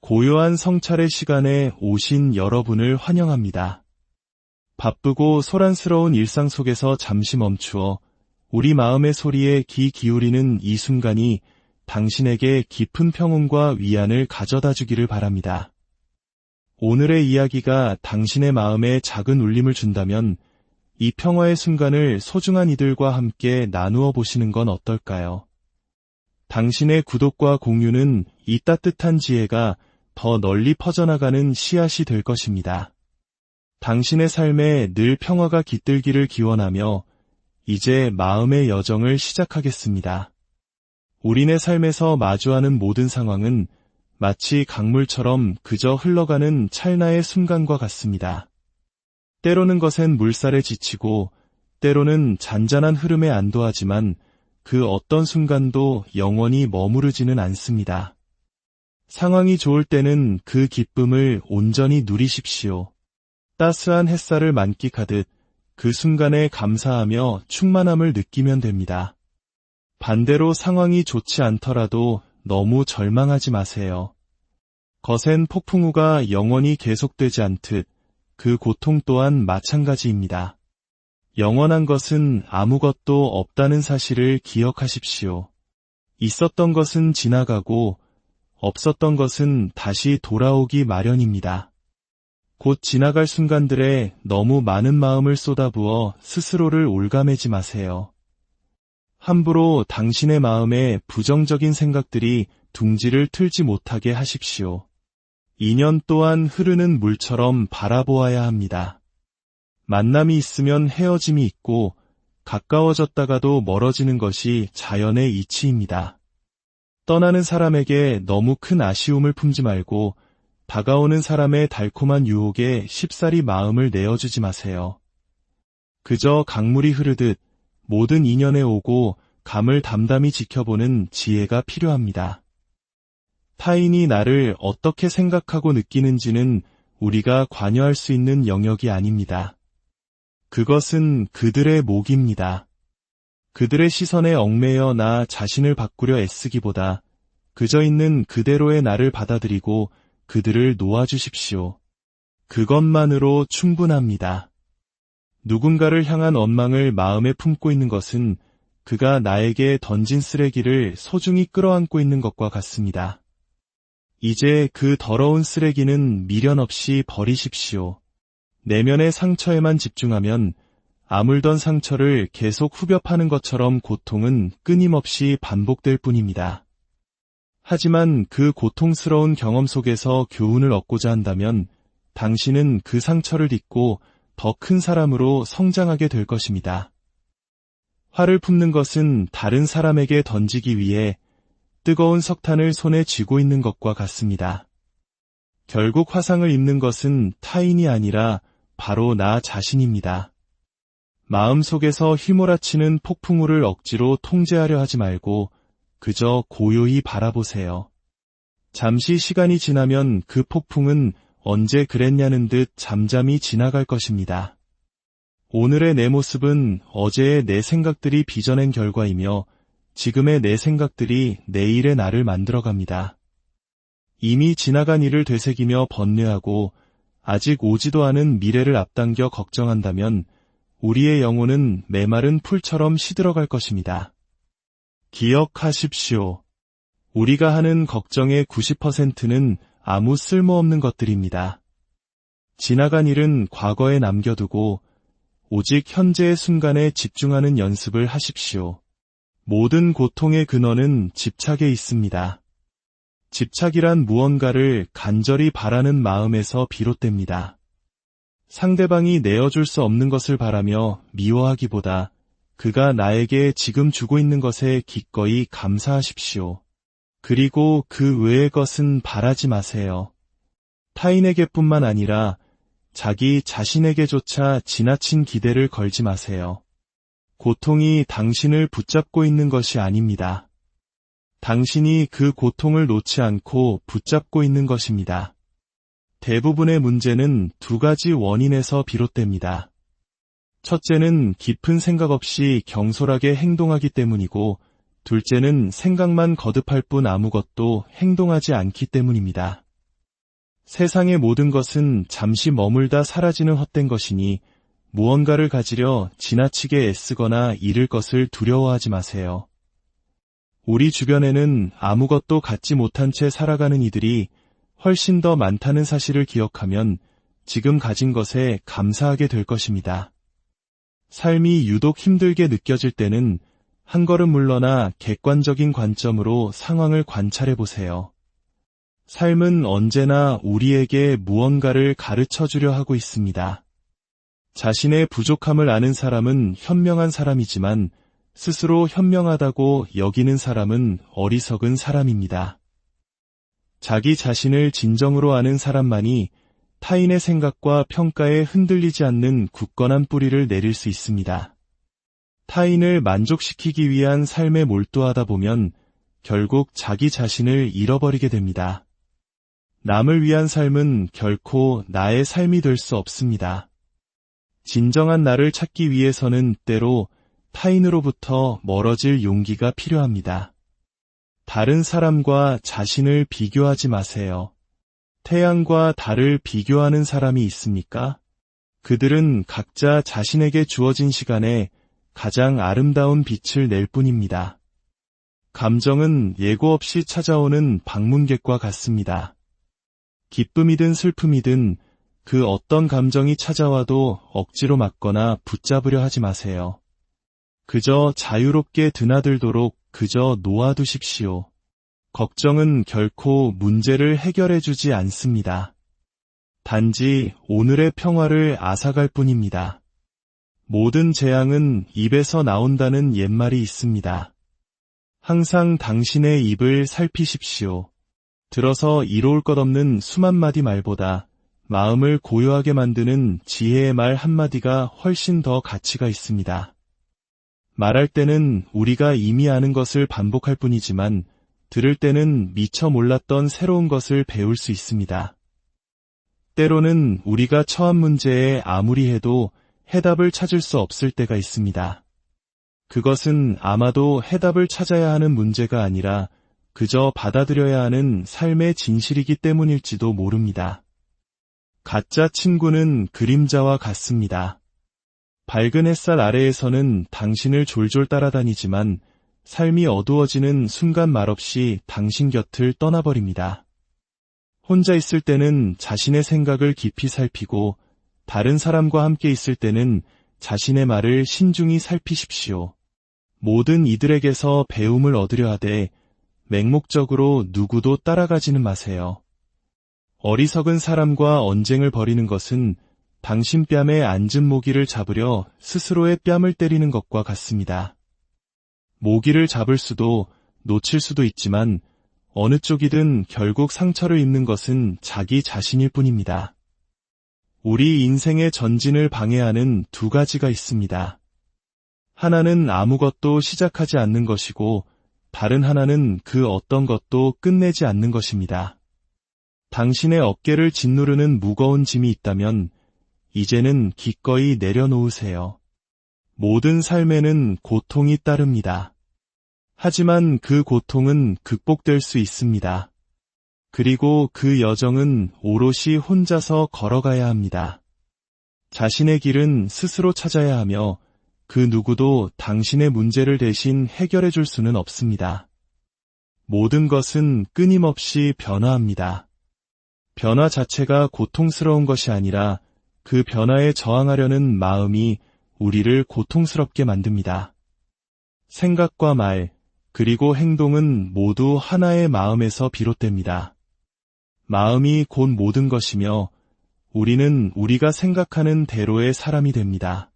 고요한 성찰의 시간에 오신 여러분을 환영합니다. 바쁘고 소란스러운 일상 속에서 잠시 멈추어 우리 마음의 소리에 귀 기울이는 이 순간이 당신에게 깊은 평온과 위안을 가져다 주기를 바랍니다. 오늘의 이야기가 당신의 마음에 작은 울림을 준다면 이 평화의 순간을 소중한 이들과 함께 나누어 보시는 건 어떨까요? 당신의 구독과 공유는 이 따뜻한 지혜가 더 널리 퍼져나가는 씨앗이 될 것입니다. 당신의 삶에 늘 평화가 깃들기를 기원하며 이제 마음의 여정을 시작하겠습니다. 우리네 삶에서 마주하는 모든 상황은 마치 강물처럼 그저 흘러가는 찰나의 순간과 같습니다. 때로는 것엔 물살에 지치고 때로는 잔잔한 흐름에 안도하지만 그 어떤 순간도 영원히 머무르지는 않습니다. 상황이 좋을 때는 그 기쁨을 온전히 누리십시오. 따스한 햇살을 만끽하듯 그 순간에 감사하며 충만함을 느끼면 됩니다. 반대로 상황이 좋지 않더라도 너무 절망하지 마세요. 거센 폭풍우가 영원히 계속되지 않듯 그 고통 또한 마찬가지입니다. 영원한 것은 아무것도 없다는 사실을 기억하십시오. 있었던 것은 지나가고 없었던 것은 다시 돌아오기 마련입니다. 곧 지나갈 순간들에 너무 많은 마음을 쏟아부어 스스로를 올가매지 마세요. 함부로 당신의 마음에 부정적인 생각들이 둥지를 틀지 못하게 하십시오. 인연 또한 흐르는 물처럼 바라보아야 합니다. 만남이 있으면 헤어짐이 있고 가까워졌다가도 멀어지는 것이 자연의 이치입니다. 떠나는 사람에게 너무 큰 아쉬움을 품지 말고 다가오는 사람의 달콤한 유혹에 쉽사리 마음을 내어주지 마세요. 그저 강물이 흐르듯 모든 인연에 오고 감을 담담히 지켜보는 지혜가 필요합니다. 타인이 나를 어떻게 생각하고 느끼는지는 우리가 관여할 수 있는 영역이 아닙니다. 그것은 그들의 몫입니다. 그들의 시선에 얽매여 나 자신을 바꾸려 애쓰기보다 그저 있는 그대로의 나를 받아들이고 그들을 놓아주십시오. 그것만으로 충분합니다. 누군가를 향한 원망을 마음에 품고 있는 것은 그가 나에게 던진 쓰레기를 소중히 끌어안고 있는 것과 같습니다. 이제 그 더러운 쓰레기는 미련 없이 버리십시오. 내면의 상처에만 집중하면 아물던 상처를 계속 후벼 파는 것처럼 고통은 끊임없이 반복될 뿐입니다. 하지만 그 고통스러운 경험 속에서 교훈을 얻고자 한다면 당신은 그 상처를 딛고 더 큰 사람으로 성장하게 될 것입니다. 화를 품는 것은 다른 사람에게 던지기 위해 뜨거운 석탄을 손에 쥐고 있는 것과 같습니다. 결국 화상을 입는 것은 타인이 아니라 바로 나 자신입니다. 마음속에서 휘몰아치는 폭풍우를 억지로 통제하려 하지 말고 그저 고요히 바라보세요. 잠시 시간이 지나면 그 폭풍은 언제 그랬냐는 듯 잠잠히 지나갈 것입니다. 오늘의 내 모습은 어제의 내 생각들이 빚어낸 결과이며 지금의 내 생각들이 내일의 나를 만들어갑니다. 이미 지나간 일을 되새기며 번뇌하고 아직 오지도 않은 미래를 앞당겨 걱정한다면 우리의 영혼은 메마른 풀처럼 시들어갈 것입니다. 기억하십시오. 우리가 하는 걱정의 90%는 아무 쓸모없는 것들입니다. 지나간 일은 과거에 남겨두고 오직 현재의 순간에 집중하는 연습을 하십시오. 모든 고통의 근원은 집착에 있습니다. 집착이란 무언가를 간절히 바라는 마음에서 비롯됩니다. 상대방이 내어줄 수 없는 것을 바라며 미워하기보다 그가 나에게 지금 주고 있는 것에 기꺼이 감사하십시오. 그리고 그 외의 것은 바라지 마세요. 타인에게뿐만 아니라 자기 자신에게조차 지나친 기대를 걸지 마세요. 고통이 당신을 붙잡고 있는 것이 아닙니다. 당신이 그 고통을 놓지 않고 붙잡고 있는 것입니다. 대부분의 문제는 두 가지 원인에서 비롯됩니다. 첫째는 깊은 생각 없이 경솔하게 행동하기 때문이고, 둘째는 생각만 거듭할 뿐 아무것도 행동하지 않기 때문입니다. 세상의 모든 것은 잠시 머물다 사라지는 헛된 것이니 무언가를 가지려 지나치게 애쓰거나 잃을 것을 두려워하지 마세요. 우리 주변에는 아무것도 갖지 못한 채 살아가는 이들이 훨씬 더 많다는 사실을 기억하면 지금 가진 것에 감사하게 될 것입니다. 삶이 유독 힘들게 느껴질 때는 한 걸음 물러나 객관적인 관점으로 상황을 관찰해 보세요. 삶은 언제나 우리에게 무언가를 가르쳐 주려 하고 있습니다. 자신의 부족함을 아는 사람은 현명한 사람이지만 스스로 현명하다고 여기는 사람은 어리석은 사람입니다. 자기 자신을 진정으로 아는 사람만이 타인의 생각과 평가에 흔들리지 않는 굳건한 뿌리를 내릴 수 있습니다. 타인을 만족시키기 위한 삶에 몰두하다 보면 결국 자기 자신을 잃어버리게 됩니다. 남을 위한 삶은 결코 나의 삶이 될 수 없습니다. 진정한 나를 찾기 위해서는 때로 타인으로부터 멀어질 용기가 필요합니다. 다른 사람과 자신을 비교하지 마세요. 태양과 달을 비교하는 사람이 있습니까? 그들은 각자 자신에게 주어진 시간에 가장 아름다운 빛을 낼 뿐입니다. 감정은 예고 없이 찾아오는 방문객과 같습니다. 기쁨이든 슬픔이든 그 어떤 감정이 찾아와도 억지로 막거나 붙잡으려 하지 마세요. 그저 자유롭게 드나들도록 그저 놓아두십시오. 걱정은 결코 문제를 해결해 주지 않습니다. 단지 오늘의 평화를 앗아갈 뿐입니다. 모든 재앙은 입에서 나온다는 옛말이 있습니다. 항상 당신의 입을 살피십시오. 들어서 이로울 것 없는 수만 마디 말보다 마음을 고요하게 만드는 지혜의 말 한마디가 훨씬 더 가치가 있습니다. 말할 때는 우리가 이미 아는 것을 반복할 뿐이지만 들을 때는 미처 몰랐던 새로운 것을 배울 수 있습니다. 때로는 우리가 처한 문제에 아무리 해도 해답을 찾을 수 없을 때가 있습니다. 그것은 아마도 해답을 찾아야 하는 문제가 아니라 그저 받아들여야 하는 삶의 진실이기 때문일지도 모릅니다. 가짜 친구는 그림자와 같습니다. 밝은 햇살 아래에서는 당신을 졸졸 따라다니지만 삶이 어두워지는 순간 말없이 당신 곁을 떠나버립니다. 혼자 있을 때는 자신의 생각을 깊이 살피고 다른 사람과 함께 있을 때는 자신의 말을 신중히 살피십시오. 모든 이들에게서 배움을 얻으려 하되 맹목적으로 누구도 따라가지는 마세요. 어리석은 사람과 언쟁을 벌이는 것은 당신 뺨에 앉은 모기를 잡으려 스스로의 뺨을 때리는 것과 같습니다. 모기를 잡을 수도 놓칠 수도 있지만 어느 쪽이든 결국 상처를 입는 것은 자기 자신일 뿐입니다. 우리 인생의 전진을 방해하는 두 가지가 있습니다. 하나는 아무것도 시작하지 않는 것이고 다른 하나는 그 어떤 것도 끝내지 않는 것입니다. 당신의 어깨를 짓누르는 무거운 짐이 있다면 이제는 기꺼이 내려놓으세요. 모든 삶에는 고통이 따릅니다. 하지만 그 고통은 극복될 수 있습니다. 그리고 그 여정은 오롯이 혼자서 걸어가야 합니다. 자신의 길은 스스로 찾아야 하며 그 누구도 당신의 문제를 대신 해결해 줄 수는 없습니다. 모든 것은 끊임없이 변화합니다. 변화 자체가 고통스러운 것이 아니라 그 변화에 저항하려는 마음이 우리를 고통스럽게 만듭니다. 생각과 말, 그리고 행동은 모두 하나의 마음에서 비롯됩니다. 마음이 곧 모든 것이며 우리는 우리가 생각하는 대로의 사람이 됩니다.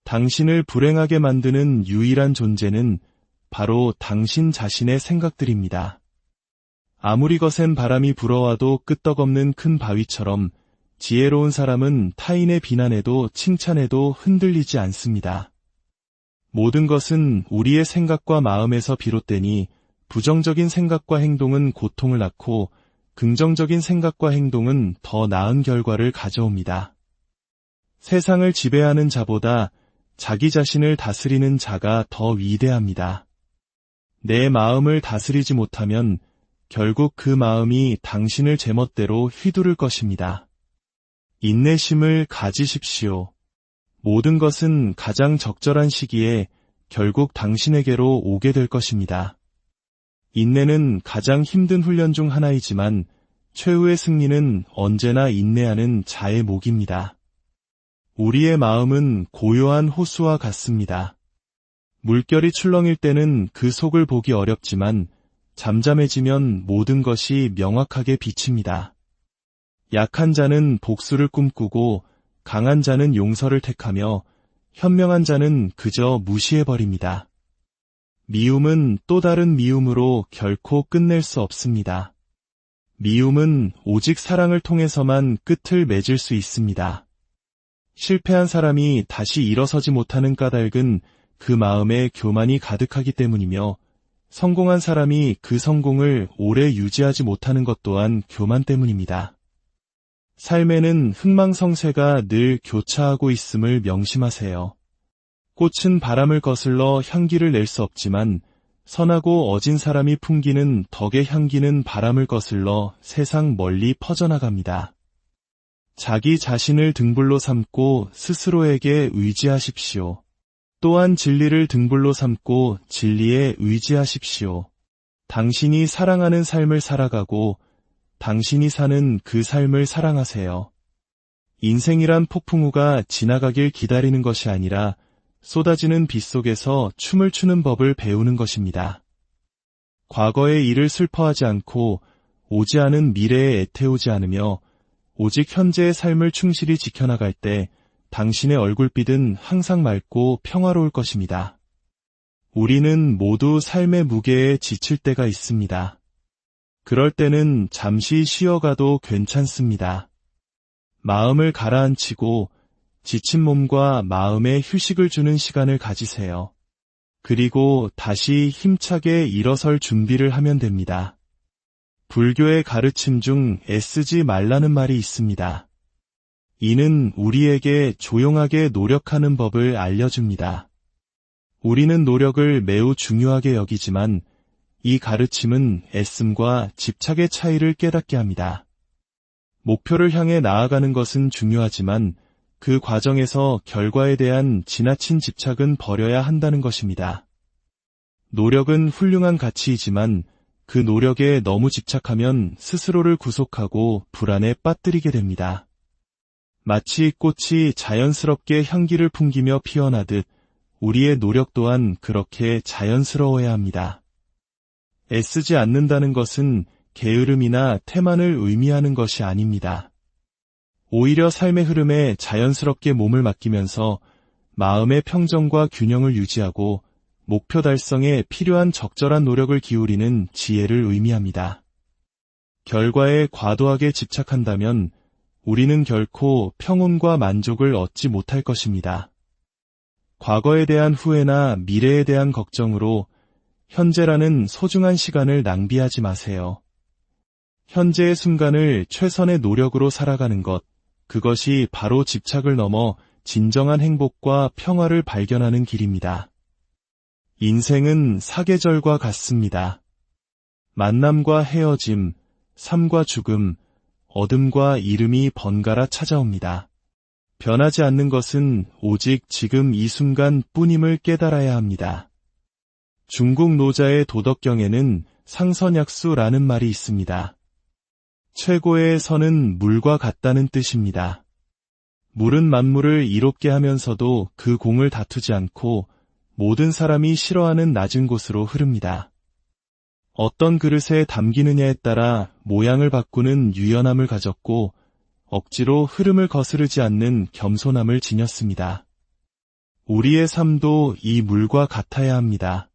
당신을 불행하게 만드는 유일한 존재는 바로 당신 자신의 생각들입니다. 아무리 거센 바람이 불어와도 끄떡없는 큰 바위처럼 지혜로운 사람은 타인의 비난에도 칭찬에도 흔들리지 않습니다. 모든 것은 우리의 생각과 마음에서 비롯되니 부정적인 생각과 행동은 고통을 낳고 긍정적인 생각과 행동은 더 나은 결과를 가져옵니다. 세상을 지배하는 자보다 자기 자신을 다스리는 자가 더 위대합니다. 내 마음을 다스리지 못하면 결국 그 마음이 당신을 제멋대로 휘두를 것입니다. 인내심을 가지십시오. 모든 것은 가장 적절한 시기에 결국 당신에게로 오게 될 것입니다. 인내는 가장 힘든 훈련 중 하나이지만 최후의 승리는 언제나 인내하는 자의 몫입니다. 우리의 마음은 고요한 호수와 같습니다. 물결이 출렁일 때는 그 속을 보기 어렵지만 잠잠해지면 모든 것이 명확하게 비칩니다. 약한 자는 복수를 꿈꾸고 강한 자는 용서를 택하며 현명한 자는 그저 무시해버립니다. 미움은 또 다른 미움으로 결코 끝낼 수 없습니다. 미움은 오직 사랑을 통해서만 끝을 맺을 수 있습니다. 실패한 사람이 다시 일어서지 못하는 까닭은 그 마음에 교만이 가득하기 때문이며 성공한 사람이 그 성공을 오래 유지하지 못하는 것 또한 교만 때문입니다. 삶에는 흥망성쇠가 늘 교차하고 있음을 명심하세요. 꽃은 바람을 거슬러 향기를 낼 수 없지만 선하고 어진 사람이 풍기는 덕의 향기는 바람을 거슬러 세상 멀리 퍼져나갑니다. 자기 자신을 등불로 삼고 스스로에게 의지하십시오. 또한 진리를 등불로 삼고 진리에 의지하십시오. 당신이 사랑하는 삶을 살아가고 당신이 사는 그 삶을 사랑하세요. 인생이란 폭풍우가 지나가길 기다리는 것이 아니라 쏟아지는 빗 속에서 춤을 추는 법을 배우는 것입니다. 과거의 일을 슬퍼하지 않고 오지 않은 미래에 애태우지 않으며 오직 현재의 삶을 충실히 지켜나갈 때 당신의 얼굴빛은 항상 맑고 평화로울 것입니다. 우리는 모두 삶의 무게에 지칠 때가 있습니다. 그럴 때는 잠시 쉬어가도 괜찮습니다. 마음을 가라앉히고 지친 몸과 마음에 휴식을 주는 시간을 가지세요. 그리고 다시 힘차게 일어설 준비를 하면 됩니다. 불교의 가르침 중 애쓰지 말라는 말이 있습니다. 이는 우리에게 조용하게 노력하는 법을 알려줍니다. 우리는 노력을 매우 중요하게 여기지만 이 가르침은 애씀과 집착의 차이를 깨닫게 합니다. 목표를 향해 나아가는 것은 중요하지만 그 과정에서 결과에 대한 지나친 집착은 버려야 한다는 것입니다. 노력은 훌륭한 가치이지만 그 노력에 너무 집착하면 스스로를 구속하고 불안에 빠뜨리게 됩니다. 마치 꽃이 자연스럽게 향기를 풍기며 피어나듯 우리의 노력 또한 그렇게 자연스러워야 합니다. 애쓰지 않는다는 것은 게으름이나 태만을 의미하는 것이 아닙니다. 오히려 삶의 흐름에 자연스럽게 몸을 맡기면서 마음의 평정과 균형을 유지하고 목표 달성에 필요한 적절한 노력을 기울이는 지혜를 의미합니다. 결과에 과도하게 집착한다면 우리는 결코 평온과 만족을 얻지 못할 것입니다. 과거에 대한 후회나 미래에 대한 걱정으로 현재라는 소중한 시간을 낭비하지 마세요. 현재의 순간을 최선의 노력으로 살아가는 것, 그것이 바로 집착을 넘어 진정한 행복과 평화를 발견하는 길입니다. 인생은 사계절과 같습니다. 만남과 헤어짐, 삶과 죽음, 어둠과 이름이 번갈아 찾아옵니다. 변하지 않는 것은 오직 지금 이 순간 뿐임을 깨달아야 합니다. 중국 노자의 도덕경에는 상선약수라는 말이 있습니다. 최고의 선은 물과 같다는 뜻입니다. 물은 만물을 이롭게 하면서도 그 공을 다투지 않고 모든 사람이 싫어하는 낮은 곳으로 흐릅니다. 어떤 그릇에 담기느냐에 따라 모양을 바꾸는 유연함을 가졌고 억지로 흐름을 거스르지 않는 겸손함을 지녔습니다. 우리의 삶도 이 물과 같아야 합니다.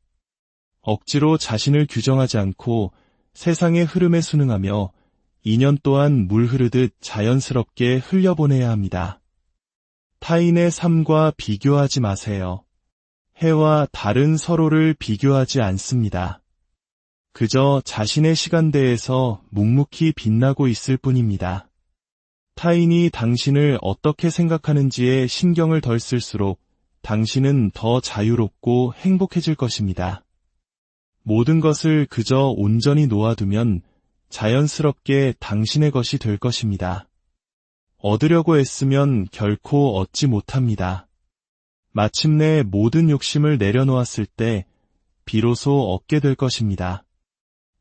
억지로 자신을 규정하지 않고 세상의 흐름에 순응하며 인연 또한 물 흐르듯 자연스럽게 흘려보내야 합니다. 타인의 삶과 비교하지 마세요. 해와 달은 서로를 비교하지 않습니다. 그저 자신의 시간대에서 묵묵히 빛나고 있을 뿐입니다. 타인이 당신을 어떻게 생각하는지에 신경을 덜 쓸수록 당신은 더 자유롭고 행복해질 것입니다. 모든 것을 그저 온전히 놓아두면 자연스럽게 당신의 것이 될 것입니다. 얻으려고 애쓰면 결코 얻지 못합니다. 마침내 모든 욕심을 내려놓았을 때 비로소 얻게 될 것입니다.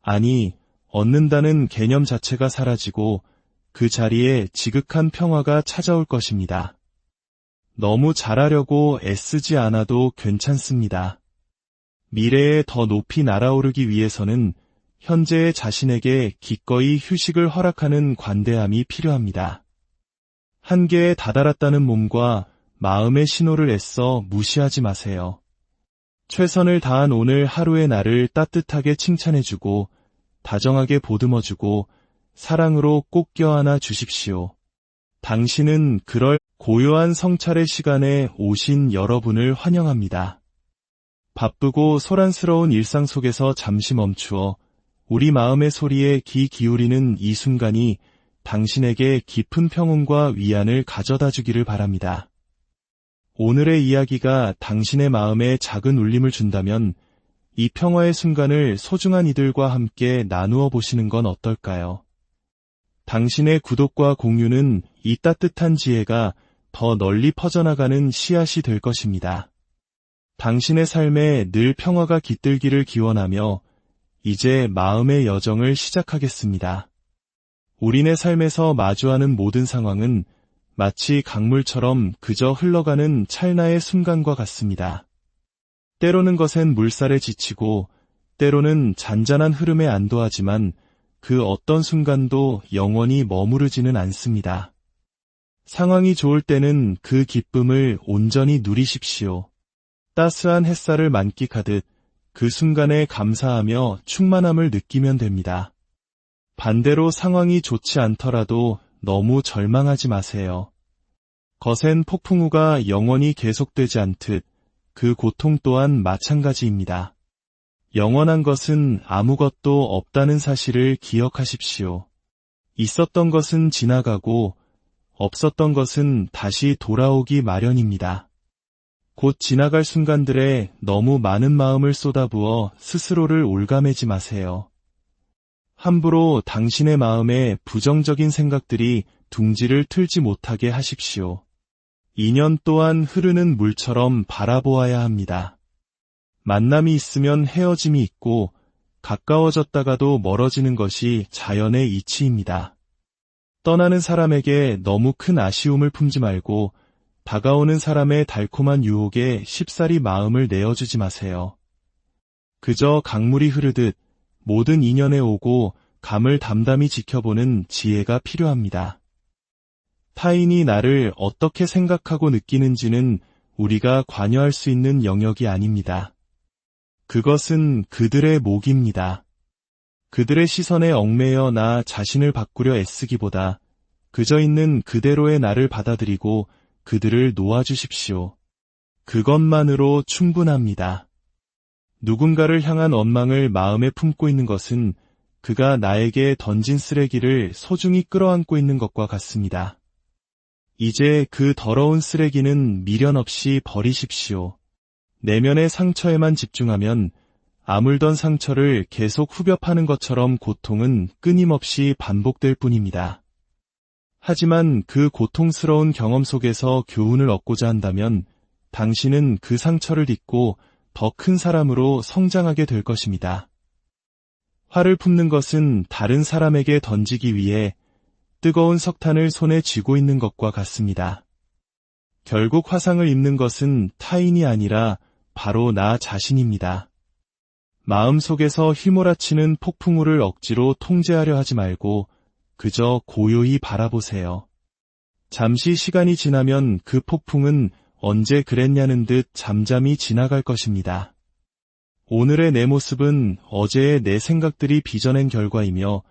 아니, 얻는다는 개념 자체가 사라지고 그 자리에 지극한 평화가 찾아올 것입니다. 너무 잘하려고 애쓰지 않아도 괜찮습니다. 미래에 더 높이 날아오르기 위해서는 현재의 자신에게 기꺼이 휴식을 허락하는 관대함이 필요합니다. 한계에 다다랐다는 몸과 마음의 신호를 애써 무시하지 마세요. 최선을 다한 오늘 하루의 나를 따뜻하게 칭찬해주고 다정하게 보듬어주고 사랑으로 꼭 껴안아 주십시오. 당신은 그럴 고요한 성찰의 시간에 오신 여러분을 환영합니다. 바쁘고 소란스러운 일상 속에서 잠시 멈추어 우리 마음의 소리에 귀 기울이는 이 순간이 당신에게 깊은 평온과 위안을 가져다 주기를 바랍니다. 오늘의 이야기가 당신의 마음에 작은 울림을 준다면 이 평화의 순간을 소중한 이들과 함께 나누어 보시는 건 어떨까요? 당신의 구독과 공유는 이 따뜻한 지혜가 더 널리 퍼져나가는 씨앗이 될 것입니다. 당신의 삶에 늘 평화가 깃들기를 기원하며 이제 마음의 여정을 시작하겠습니다. 우리네 삶에서 마주하는 모든 상황은 마치 강물처럼 그저 흘러가는 찰나의 순간과 같습니다. 때로는 거센 물살에 지치고 때로는 잔잔한 흐름에 안도하지만 그 어떤 순간도 영원히 머무르지는 않습니다. 상황이 좋을 때는 그 기쁨을 온전히 누리십시오. 따스한 햇살을 만끽하듯 그 순간에 감사하며 충만함을 느끼면 됩니다. 반대로 상황이 좋지 않더라도 너무 절망하지 마세요. 거센 폭풍우가 영원히 계속되지 않듯 그 고통 또한 마찬가지입니다. 영원한 것은 아무것도 없다는 사실을 기억하십시오. 있었던 것은 지나가고 없었던 것은 다시 돌아오기 마련입니다. 곧 지나갈 순간들에 너무 많은 마음을 쏟아부어 스스로를 올가매지 마세요. 함부로 당신의 마음에 부정적인 생각들이 둥지를 틀지 못하게 하십시오. 인연 또한 흐르는 물처럼 바라보아야 합니다. 만남이 있으면 헤어짐이 있고 가까워졌다가도 멀어지는 것이 자연의 이치입니다. 떠나는 사람에게 너무 큰 아쉬움을 품지 말고 다가오는 사람의 달콤한 유혹에 쉽사리 마음을 내어주지 마세요. 그저 강물이 흐르듯 모든 인연에 오고 감을 담담히 지켜보는 지혜가 필요합니다. 타인이 나를 어떻게 생각하고 느끼는지는 우리가 관여할 수 있는 영역이 아닙니다. 그것은 그들의 몫입니다. 그들의 시선에 얽매여 나 자신을 바꾸려 애쓰기보다 그저 있는 그대로의 나를 받아들이고 그들을 놓아주십시오. 그것만으로 충분합니다. 누군가를 향한 원망을 마음에 품고 있는 것은 그가 나에게 던진 쓰레기를 소중히 끌어안고 있는 것과 같습니다. 이제 그 더러운 쓰레기는 미련 없이 버리십시오. 내면의 상처에만 집중하면 아물던 상처를 계속 후벼 파는 것처럼 고통은 끊임없이 반복될 뿐입니다. 하지만 그 고통스러운 경험 속에서 교훈을 얻고자 한다면 당신은 그 상처를 딛고 더 큰 사람으로 성장하게 될 것입니다. 화를 품는 것은 다른 사람에게 던지기 위해 뜨거운 석탄을 손에 쥐고 있는 것과 같습니다. 결국 화상을 입는 것은 타인이 아니라 바로 나 자신입니다. 마음속에서 휘몰아치는 폭풍우를 억지로 통제하려 하지 말고 그저 고요히 바라보세요. 잠시 시간이 지나면 그 폭풍은 언제 그랬냐는 듯 잠잠히 지나갈 것입니다. 오늘의 내 모습은 어제의 내 생각들이 빚어낸 결과이며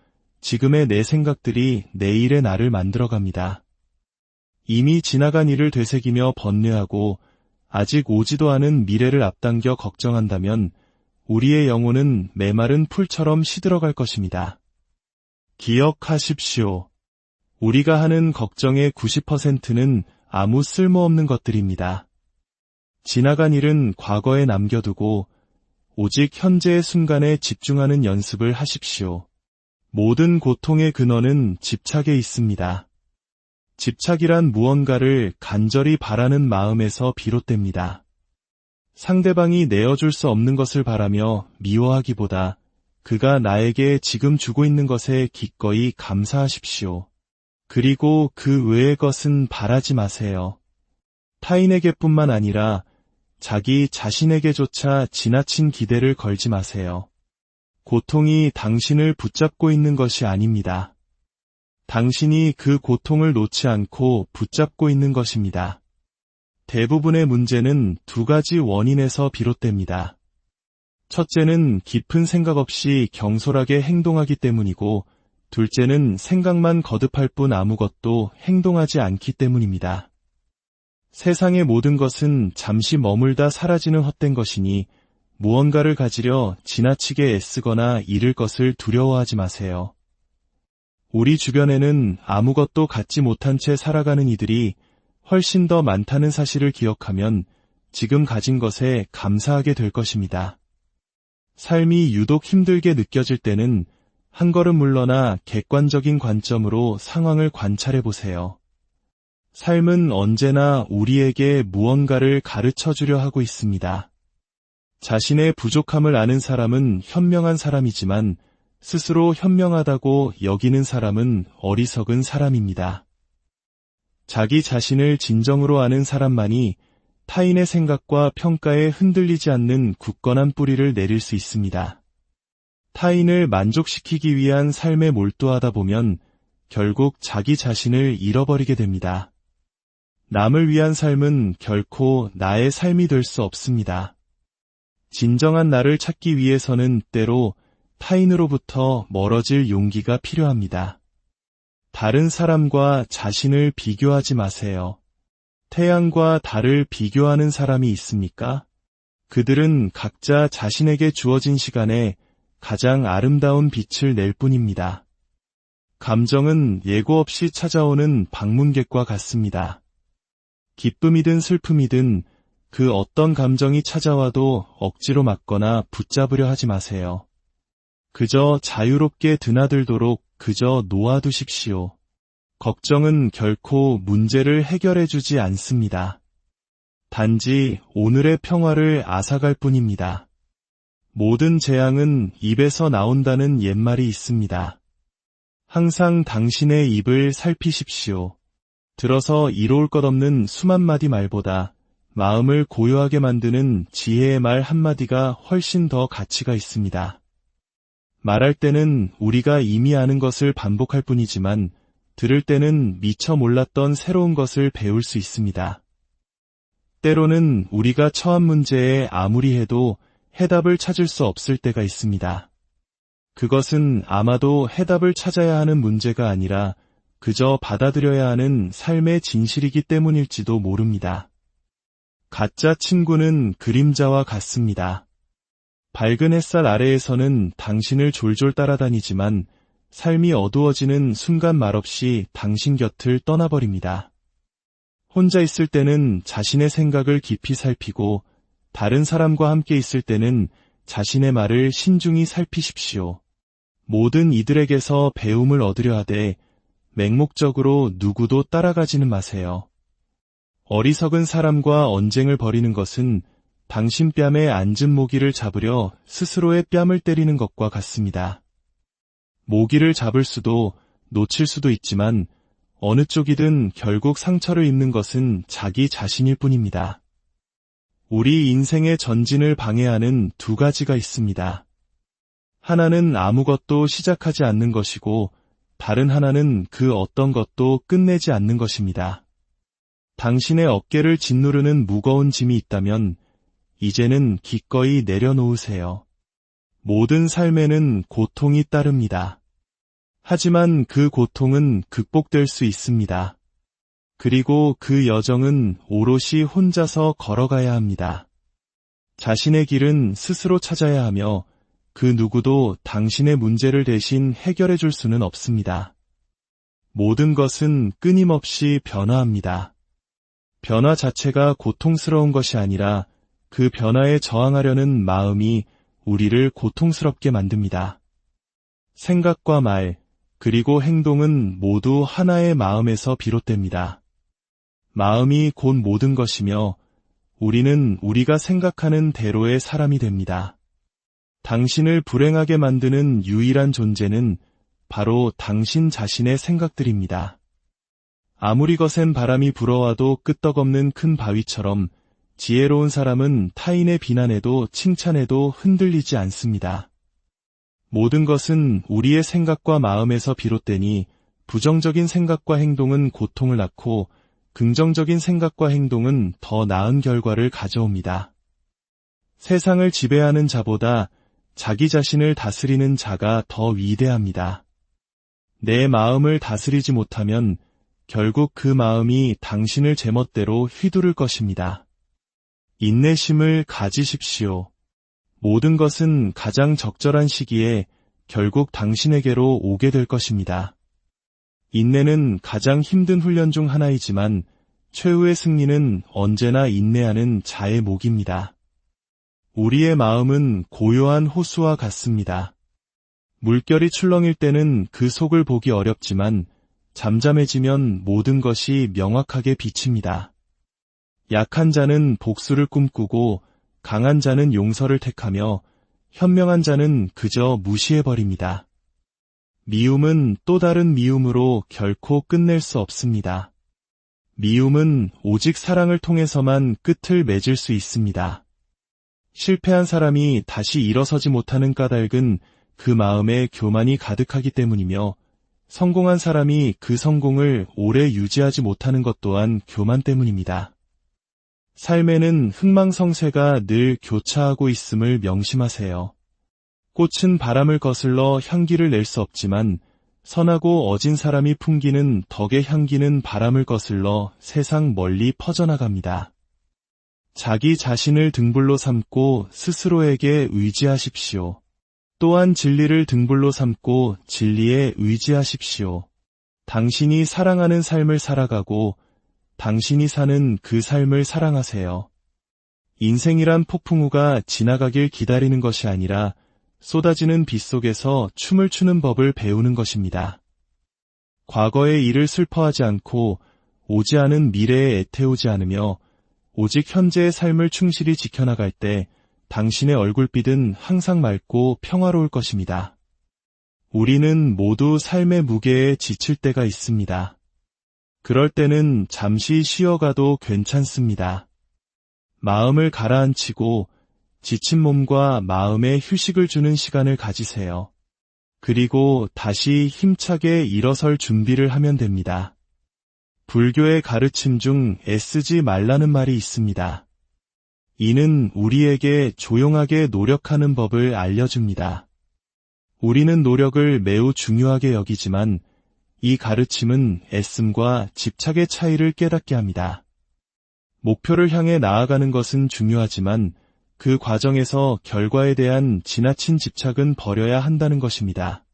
지금의 내 생각들이 내일의 나를 만들어갑니다. 이미 지나간 일을 되새기며 번뇌하고 아직 오지도 않은 미래를 앞당겨 걱정한다면 우리의 영혼은 메마른 풀처럼 시들어갈 것입니다. 기억하십시오. 우리가 하는 걱정의 90%는 아무 쓸모없는 것들입니다. 지나간 일은 과거에 남겨두고 오직 현재의 순간에 집중하는 연습을 하십시오. 모든 고통의 근원은 집착에 있습니다. 집착이란 무언가를 간절히 바라는 마음에서 비롯됩니다. 상대방이 내어줄 수 없는 것을 바라며 미워하기보다 그가 나에게 지금 주고 있는 것에 기꺼이 감사하십시오. 그리고 그 외의 것은 바라지 마세요. 타인에게뿐만 아니라 자기 자신에게조차 지나친 기대를 걸지 마세요. 고통이 당신을 붙잡고 있는 것이 아닙니다. 당신이 그 고통을 놓지 않고 붙잡고 있는 것입니다. 대부분의 문제는 두 가지 원인에서 비롯됩니다. 첫째는 깊은 생각 없이 경솔하게 행동하기 때문이고, 둘째는 생각만 거듭할 뿐 아무것도 행동하지 않기 때문입니다. 세상의 모든 것은 잠시 머물다 사라지는 헛된 것이니 무언가를 가지려 지나치게 애쓰거나 잃을 것을 두려워하지 마세요. 우리 주변에는 아무것도 갖지 못한 채 살아가는 이들이 훨씬 더 많다는 사실을 기억하면 지금 가진 것에 감사하게 될 것입니다. 삶이 유독 힘들게 느껴질 때는 한 걸음 물러나 객관적인 관점으로 상황을 관찰해 보세요. 삶은 언제나 우리에게 무언가를 가르쳐 주려 하고 있습니다. 자신의 부족함을 아는 사람은 현명한 사람이지만 스스로 현명하다고 여기는 사람은 어리석은 사람입니다. 자기 자신을 진정으로 아는 사람만이 타인의 생각과 평가에 흔들리지 않는 굳건한 뿌리를 내릴 수 있습니다. 타인을 만족시키기 위한 삶에 몰두하다 보면 결국 자기 자신을 잃어버리게 됩니다. 남을 위한 삶은 결코 나의 삶이 될 수 없습니다. 진정한 나를 찾기 위해서는 때로 타인으로부터 멀어질 용기가 필요합니다. 다른 사람과 자신을 비교하지 마세요. 태양과 달을 비교하는 사람이 있습니까? 그들은 각자 자신에게 주어진 시간에 가장 아름다운 빛을 낼 뿐입니다. 감정은 예고 없이 찾아오는 방문객과 같습니다. 기쁨이든 슬픔이든 그 어떤 감정이 찾아와도 억지로 막거나 붙잡으려 하지 마세요. 그저 자유롭게 드나들도록 그저 놓아두십시오. 걱정은 결코 문제를 해결해주지 않습니다. 단지 오늘의 평화를 앗아갈 뿐입니다. 모든 재앙은 입에서 나온다는 옛말이 있습니다. 항상 당신의 입을 살피십시오. 들어서 이로울 것 없는 수만 마디 말보다 마음을 고요하게 만드는 지혜의 말 한마디가 훨씬 더 가치가 있습니다. 말할 때는 우리가 이미 아는 것을 반복할 뿐이지만 들을 때는 미처 몰랐던 새로운 것을 배울 수 있습니다. 때로는 우리가 처한 문제에 아무리 해도 해답을 찾을 수 없을 때가 있습니다. 그것은 아마도 해답을 찾아야 하는 문제가 아니라 그저 받아들여야 하는 삶의 진실이기 때문일지도 모릅니다. 가짜 친구는 그림자와 같습니다. 밝은 햇살 아래에서는 당신을 졸졸 따라다니지만 삶이 어두워지는 순간 말없이 당신 곁을 떠나버립니다. 혼자 있을 때는 자신의 생각을 깊이 살피고 다른 사람과 함께 있을 때는 자신의 말을 신중히 살피십시오. 모든 이들에게서 배움을 얻으려 하되 맹목적으로 누구도 따라가지는 마세요. 어리석은 사람과 언쟁을 벌이는 것은 당신 뺨에 앉은 모기를 잡으려 스스로의 뺨을 때리는 것과 같습니다. 모기를 잡을 수도 놓칠 수도 있지만 어느 쪽이든 결국 상처를 입는 것은 자기 자신일 뿐입니다. 우리 인생의 전진을 방해하는 두 가지가 있습니다. 하나는 아무것도 시작하지 않는 것이고 다른 하나는 그 어떤 것도 끝내지 않는 것입니다. 당신의 어깨를 짓누르는 무거운 짐이 있다면 이제는 기꺼이 내려놓으세요. 모든 삶에는 고통이 따릅니다. 하지만 그 고통은 극복될 수 있습니다. 그리고 그 여정은 오롯이 혼자서 걸어가야 합니다. 자신의 길은 스스로 찾아야 하며 그 누구도 당신의 문제를 대신 해결해 줄 수는 없습니다. 모든 것은 끊임없이 변화합니다. 변화 자체가 고통스러운 것이 아니라 그 변화에 저항하려는 마음이 우리를 고통스럽게 만듭니다. 생각과 말, 그리고 행동은 모두 하나의 마음에서 비롯됩니다. 마음이 곧 모든 것이며 우리는 우리가 생각하는 대로의 사람이 됩니다. 당신을 불행하게 만드는 유일한 존재는 바로 당신 자신의 생각들입니다. 아무리 거센 바람이 불어와도 끄떡없는 큰 바위처럼 지혜로운 사람은 타인의 비난에도 칭찬에도 흔들리지 않습니다. 모든 것은 우리의 생각과 마음에서 비롯되니 부정적인 생각과 행동은 고통을 낳고 긍정적인 생각과 행동은 더 나은 결과를 가져옵니다. 세상을 지배하는 자보다 자기 자신을 다스리는 자가 더 위대합니다. 내 마음을 다스리지 못하면 결국 그 마음이 당신을 제멋대로 휘두를 것입니다. 인내심을 가지십시오. 모든 것은 가장 적절한 시기에 결국 당신에게로 오게 될 것입니다. 인내는 가장 힘든 훈련 중 하나이지만 최후의 승리는 언제나 인내하는 자의 몫입니다. 우리의 마음은 고요한 호수와 같습니다. 물결이 출렁일 때는 그 속을 보기 어렵지만 잠잠해지면 모든 것이 명확하게 비칩니다. 약한 자는 복수를 꿈꾸고 강한 자는 용서를 택하며 현명한 자는 그저 무시해버립니다. 미움은 또 다른 미움으로 결코 끝낼 수 없습니다. 미움은 오직 사랑을 통해서만 끝을 맺을 수 있습니다. 실패한 사람이 다시 일어서지 못하는 까닭은 그 마음에 교만이 가득하기 때문이며 성공한 사람이 그 성공을 오래 유지하지 못하는 것 또한 교만 때문입니다. 삶에는 흥망성쇠가 늘 교차하고 있음을 명심하세요. 꽃은 바람을 거슬러 향기를 낼 수 없지만 선하고 어진 사람이 풍기는 덕의 향기는 바람을 거슬러 세상 멀리 퍼져나갑니다. 자기 자신을 등불로 삼고 스스로에게 의지하십시오. 또한 진리를 등불로 삼고 진리에 의지하십시오. 당신이 사랑하는 삶을 살아가고 당신이 사는 그 삶을 사랑하세요. 인생이란 폭풍우가 지나가길 기다리는 것이 아니라 쏟아지는 빗 속에서 춤을 추는 법을 배우는 것입니다. 과거의 일을 슬퍼하지 않고 오지 않은 미래에 애태우지 않으며 오직 현재의 삶을 충실히 지켜나갈 때 당신의 얼굴빛은 항상 맑고 평화로울 것입니다. 우리는 모두 삶의 무게에 지칠 때가 있습니다. 그럴 때는 잠시 쉬어가도 괜찮습니다. 마음을 가라앉히고 지친 몸과 마음에 휴식을 주는 시간을 가지세요. 그리고 다시 힘차게 일어설 준비를 하면 됩니다. 불교의 가르침 중 애쓰지 말라는 말이 있습니다. 이는 우리에게 조용하게 노력하는 법을 알려줍니다. 우리는 노력을 매우 중요하게 여기지만 이 가르침은 애씀과 집착의 차이를 깨닫게 합니다. 목표를 향해 나아가는 것은 중요하지만 그 과정에서 결과에 대한 지나친 집착은 버려야 한다는 것입니다.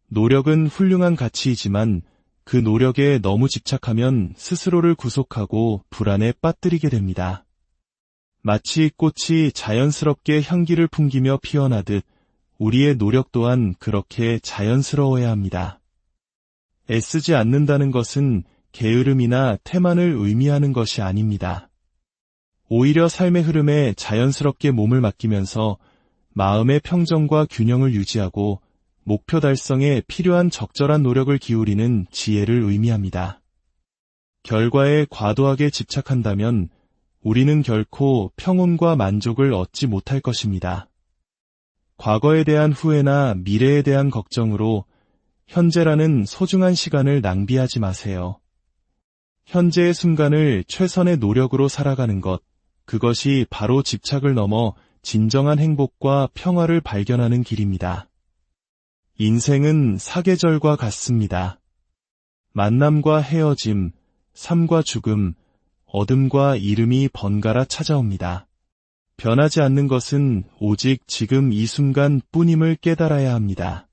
노력은 훌륭한 가치이지만 그 노력에 너무 집착하면 스스로를 구속하고 불안에 빠뜨리게 됩니다. 마치 꽃이 자연스럽게 향기를 풍기며 피어나듯 우리의 노력 또한 그렇게 자연스러워야 합니다. 애쓰지 않는다는 것은 게으름이나 태만을 의미하는 것이 아닙니다. 오히려 삶의 흐름에 자연스럽게 몸을 맡기면서 마음의 평정과 균형을 유지하고 목표 달성에 필요한 적절한 노력을 기울이는 지혜를 의미합니다. 결과에 과도하게 집착한다면 우리는 결코 평온과 만족을 얻지 못할 것입니다. 과거에 대한 후회나 미래에 대한 걱정으로 현재라는 소중한 시간을 낭비하지 마세요. 현재의 순간을 최선의 노력으로 살아가는 것, 그것이 바로 집착을 넘어 진정한 행복과 평화를 발견하는 길입니다. 인생은 사계절과 같습니다. 만남과 헤어짐, 삶과 죽음, 어둠과 이름이 번갈아 찾아옵니다. 변하지 않는 것은 오직 지금 이 순간 뿐임을 깨달아야 합니다.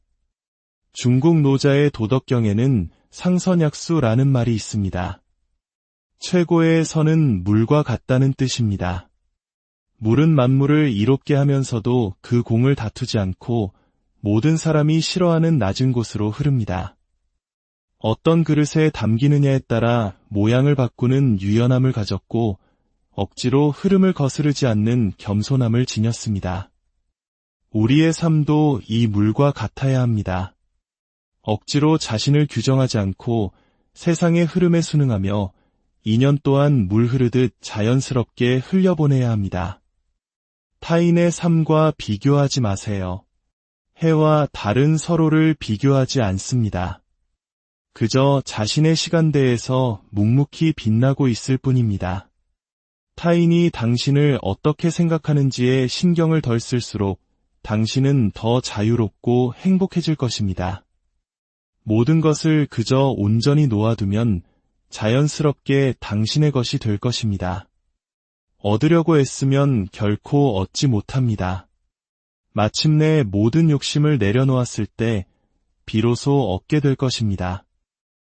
중국 노자의 도덕경에는 상선약수라는 말이 있습니다. 최고의 선은 물과 같다는 뜻입니다. 물은 만물을 이롭게 하면서도 그 공을 다투지 않고 모든 사람이 싫어하는 낮은 곳으로 흐릅니다. 어떤 그릇에 담기느냐에 따라 모양을 바꾸는 유연함을 가졌고 억지로 흐름을 거스르지 않는 겸손함을 지녔습니다. 우리의 삶도 이 물과 같아야 합니다. 억지로 자신을 규정하지 않고 세상의 흐름에 순응하며 인연 또한 물 흐르듯 자연스럽게 흘려보내야 합니다. 타인의 삶과 비교하지 마세요. 해와 달은 서로를 비교하지 않습니다. 그저 자신의 시간대에서 묵묵히 빛나고 있을 뿐입니다. 타인이 당신을 어떻게 생각하는지에 신경을 덜 쓸수록 당신은 더 자유롭고 행복해질 것입니다. 모든 것을 그저 온전히 놓아두면 자연스럽게 당신의 것이 될 것입니다. 얻으려고 애쓰면 결코 얻지 못합니다. 마침내 모든 욕심을 내려놓았을 때 비로소 얻게 될 것입니다.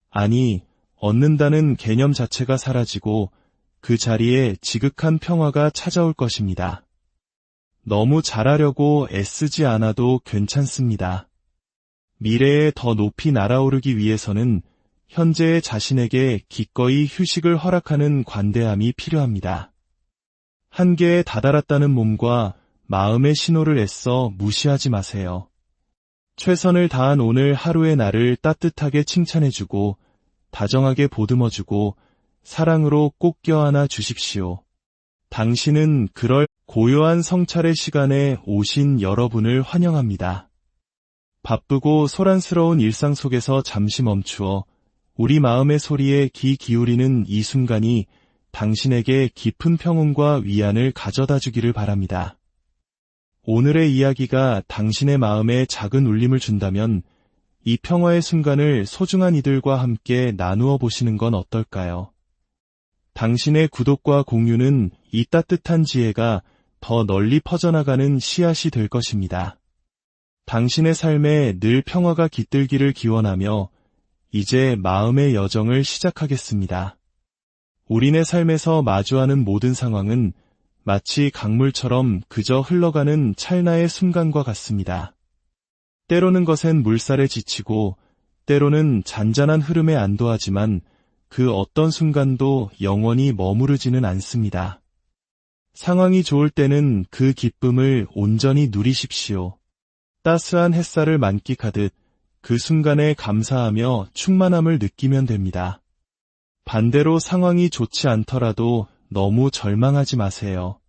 아니, 얻는다는 개념 자체가 사라지고 그 자리에 지극한 평화가 찾아올 것입니다. 너무 잘하려고 애쓰지 않아도 괜찮습니다. 미래에 더 높이 날아오르기 위해서는 현재의 자신에게 기꺼이 휴식을 허락하는 관대함이 필요합니다. 한계에 다다랐다는 몸과 마음의 신호를 애써 무시하지 마세요. 최선을 다한 오늘 하루의 나를 따뜻하게 칭찬해주고 다정하게 보듬어주고 사랑으로 꼭 껴안아 주십시오. 당신은 그럴 고요한 성찰의 시간에 오신 여러분을 환영합니다. 바쁘고 소란스러운 일상 속에서 잠시 멈추어 우리 마음의 소리에 귀 기울이는 이 순간이 당신에게 깊은 평온과 위안을 가져다 주기를 바랍니다. 오늘의 이야기가 당신의 마음에 작은 울림을 준다면 이 평화의 순간을 소중한 이들과 함께 나누어 보시는 건 어떨까요? 당신의 구독과 공유는 이 따뜻한 지혜가 더 널리 퍼져나가는 씨앗이 될 것입니다. 당신의 삶에 늘 평화가 깃들기를 기원하며 이제 마음의 여정을 시작하겠습니다. 우리네 삶에서 마주하는 모든 상황은 마치 강물처럼 그저 흘러가는 찰나의 순간과 같습니다. 때로는 것엔 물살에 지치고 때로는 잔잔한 흐름에 안도하지만 그 어떤 순간도 영원히 머무르지는 않습니다. 상황이 좋을 때는 그 기쁨을 온전히 누리십시오. 따스한 햇살을 만끽하듯 그 순간에 감사하며 충만함을 느끼면 됩니다. 반대로 상황이 좋지 않더라도 너무 절망하지 마세요.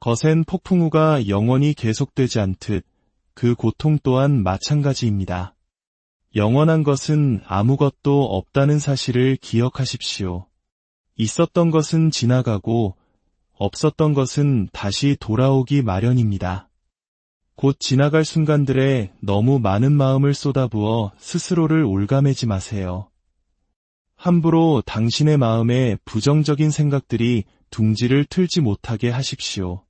거센 폭풍우가 영원히 계속되지 않듯 그 고통 또한 마찬가지입니다. 영원한 것은 아무것도 없다는 사실을 기억하십시오. 있었던 것은 지나가고 없었던 것은 다시 돌아오기 마련입니다. 곧 지나갈 순간들에 너무 많은 마음을 쏟아부어 스스로를 올가매지 마세요. 함부로 당신의 마음에 부정적인 생각들이 둥지를 틀지 못하게 하십시오.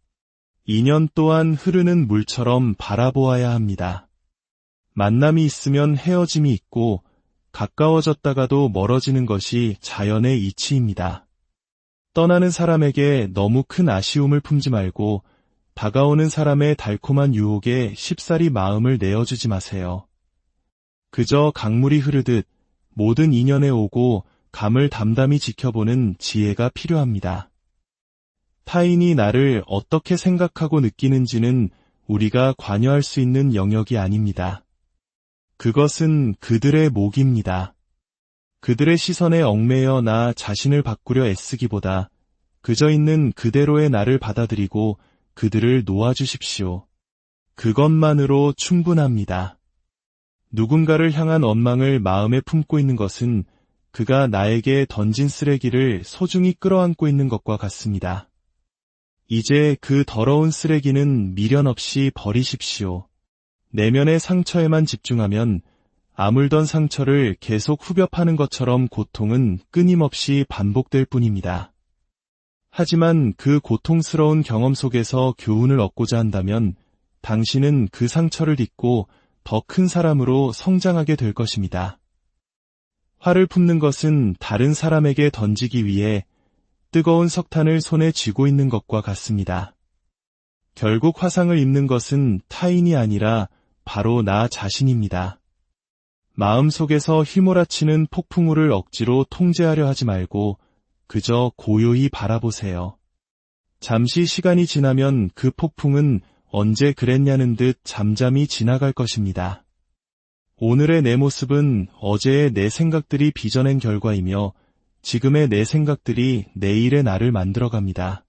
인연 또한 흐르는 물처럼 바라보아야 합니다. 만남이 있으면 헤어짐이 있고 가까워졌다가도 멀어지는 것이 자연의 이치입니다. 떠나는 사람에게 너무 큰 아쉬움을 품지 말고 다가오는 사람의 달콤한 유혹에 쉽사리 마음을 내어주지 마세요. 그저 강물이 흐르듯 모든 인연에 오고 감을 담담히 지켜보는 지혜가 필요합니다. 타인이 나를 어떻게 생각하고 느끼는지는 우리가 관여할 수 있는 영역이 아닙니다. 그것은 그들의 몫입니다. 그들의 시선에 얽매여 나 자신을 바꾸려 애쓰기보다 그저 있는 그대로의 나를 받아들이고 그들을 놓아주십시오. 그것만으로 충분합니다. 누군가를 향한 원망을 마음에 품고 있는 것은 그가 나에게 던진 쓰레기를 소중히 끌어안고 있는 것과 같습니다. 이제 그 더러운 쓰레기는 미련 없이 버리십시오. 내면의 상처에만 집중하면 아물던 상처를 계속 후벼 파는 것처럼 고통은 끊임없이 반복될 뿐입니다. 하지만 그 고통스러운 경험 속에서 교훈을 얻고자 한다면 당신은 그 상처를 딛고 더 큰 사람으로 성장하게 될 것입니다. 화를 품는 것은 다른 사람에게 던지기 위해 뜨거운 석탄을 손에 쥐고 있는 것과 같습니다. 결국 화상을 입는 것은 타인이 아니라 바로 나 자신입니다. 마음속에서 휘몰아치는 폭풍우를 억지로 통제하려 하지 말고 그저 고요히 바라보세요. 잠시 시간이 지나면 그 폭풍은 언제 그랬냐는 듯 잠잠히 지나갈 것입니다. 오늘의 내 모습은 어제의 내 생각들이 빚어낸 결과이며 지금의 내 생각들이 내일의 나를 만들어갑니다.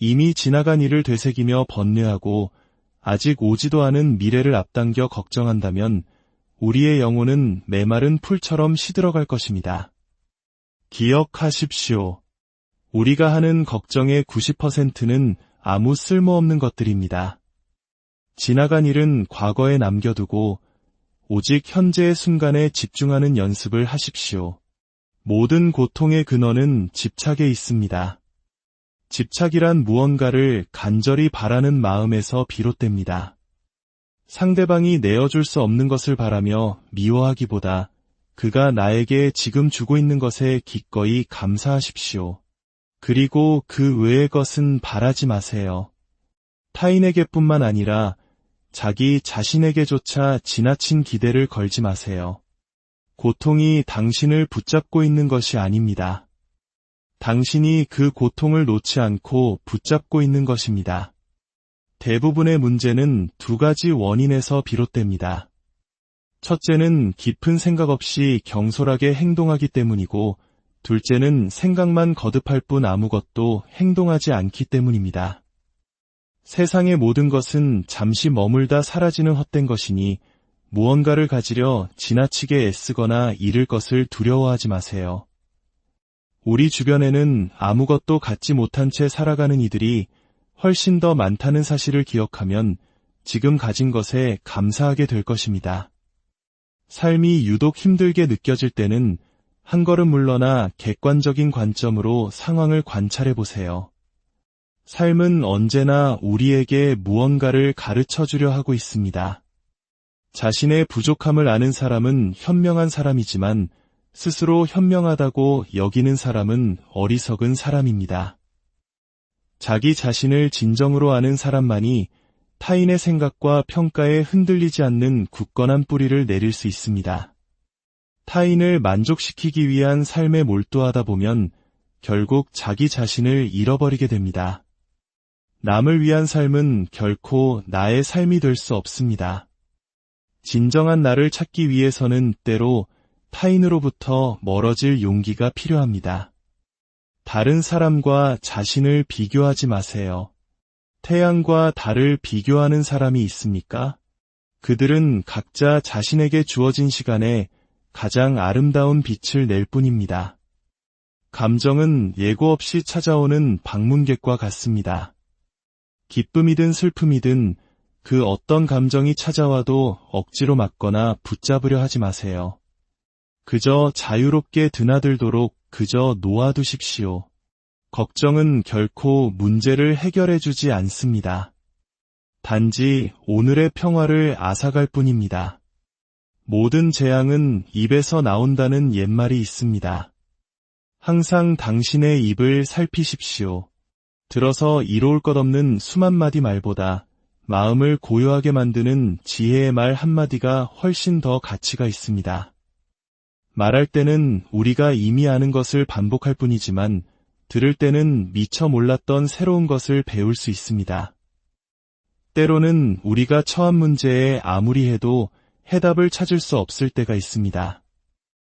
이미 지나간 일을 되새기며 번뇌하고 아직 오지도 않은 미래를 앞당겨 걱정한다면 우리의 영혼은 메마른 풀처럼 시들어갈 것입니다. 기억하십시오. 우리가 하는 걱정의 90%는 아무 쓸모없는 것들입니다. 지나간 일은 과거에 남겨두고 오직 현재의 순간에 집중하는 연습을 하십시오. 모든 고통의 근원은 집착에 있습니다. 집착이란 무언가를 간절히 바라는 마음에서 비롯됩니다. 상대방이 내어줄 수 없는 것을 바라며 미워하기보다 그가 나에게 지금 주고 있는 것에 기꺼이 감사하십시오. 그리고 그 외의 것은 바라지 마세요. 타인에게뿐만 아니라 자기 자신에게조차 지나친 기대를 걸지 마세요. 고통이 당신을 붙잡고 있는 것이 아닙니다. 당신이 그 고통을 놓지 않고 붙잡고 있는 것입니다. 대부분의 문제는 두 가지 원인에서 비롯됩니다. 첫째는 깊은 생각 없이 경솔하게 행동하기 때문이고, 둘째는 생각만 거듭할 뿐 아무것도 행동하지 않기 때문입니다. 세상의 모든 것은 잠시 머물다 사라지는 헛된 것이니 무언가를 가지려 지나치게 애쓰거나 잃을 것을 두려워하지 마세요. 우리 주변에는 아무것도 갖지 못한 채 살아가는 이들이 훨씬 더 많다는 사실을 기억하면 지금 가진 것에 감사하게 될 것입니다. 삶이 유독 힘들게 느껴질 때는 한 걸음 물러나 객관적인 관점으로 상황을 관찰해 보세요. 삶은 언제나 우리에게 무언가를 가르쳐 주려 하고 있습니다. 자신의 부족함을 아는 사람은 현명한 사람이지만 스스로 현명하다고 여기는 사람은 어리석은 사람입니다. 자기 자신을 진정으로 아는 사람만이 타인의 생각과 평가에 흔들리지 않는 굳건한 뿌리를 내릴 수 있습니다. 타인을 만족시키기 위한 삶에 몰두하다 보면 결국 자기 자신을 잃어버리게 됩니다. 남을 위한 삶은 결코 나의 삶이 될 수 없습니다. 진정한 나를 찾기 위해서는 때로 타인으로부터 멀어질 용기가 필요합니다. 다른 사람과 자신을 비교하지 마세요. 태양과 달을 비교하는 사람이 있습니까? 그들은 각자 자신에게 주어진 시간에 가장 아름다운 빛을 낼 뿐입니다. 감정은 예고 없이 찾아오는 방문객과 같습니다. 기쁨이든 슬픔이든 그 어떤 감정이 찾아와도 억지로 막거나 붙잡으려 하지 마세요. 그저 자유롭게 드나들도록 그저 놓아두십시오. 걱정은 결코 문제를 해결해주지 않습니다. 단지 오늘의 평화를 앗아갈 뿐입니다. 모든 재앙은 입에서 나온다는 옛말이 있습니다. 항상 당신의 입을 살피십시오. 들어서 이로울 것 없는 수만 마디 말보다 마음을 고요하게 만드는 지혜의 말 한마디가 훨씬 더 가치가 있습니다. 말할 때는 우리가 이미 아는 것을 반복할 뿐이지만 들을 때는 미처 몰랐던 새로운 것을 배울 수 있습니다. 때로는 우리가 처한 문제에 아무리 해도 해답을 찾을 수 없을 때가 있습니다.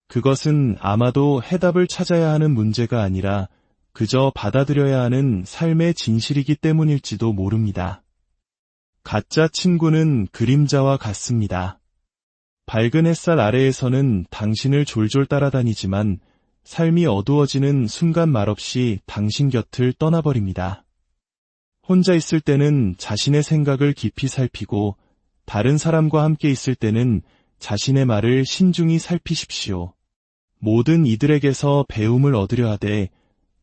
그것은 아마도 해답을 찾아야 하는 문제가 아니라 그저 받아들여야 하는 삶의 진실이기 때문일지도 모릅니다. 가짜 친구는 그림자와 같습니다. 밝은 햇살 아래에서는 당신을 졸졸 따라다니지만 삶이 어두워지는 순간 말없이 당신 곁을 떠나버립니다. 혼자 있을 때는 자신의 생각을 깊이 살피고 다른 사람과 함께 있을 때는 자신의 말을 신중히 살피십시오. 모든 이들에게서 배움을 얻으려 하되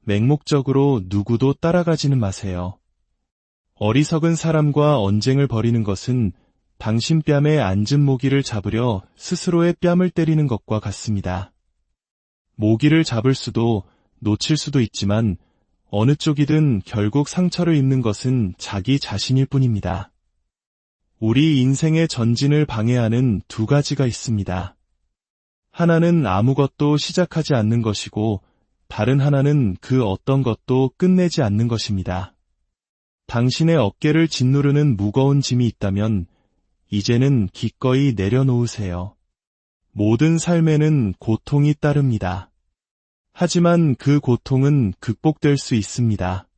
맹목적으로 누구도 따라가지는 마세요. 어리석은 사람과 언쟁을 벌이는 것은 당신 뺨에 앉은 모기를 잡으려 스스로의 뺨을 때리는 것과 같습니다. 모기를 잡을 수도 놓칠 수도 있지만 어느 쪽이든 결국 상처를 입는 것은 자기 자신일 뿐입니다. 우리 인생의 전진을 방해하는 두 가지가 있습니다. 하나는 아무것도 시작하지 않는 것이고 다른 하나는 그 어떤 것도 끝내지 않는 것입니다. 당신의 어깨를 짓누르는 무거운 짐이 있다면 이제는 기꺼이 내려놓으세요. 모든 삶에는 고통이 따릅니다. 하지만 그 고통은 극복될 수 있습니다.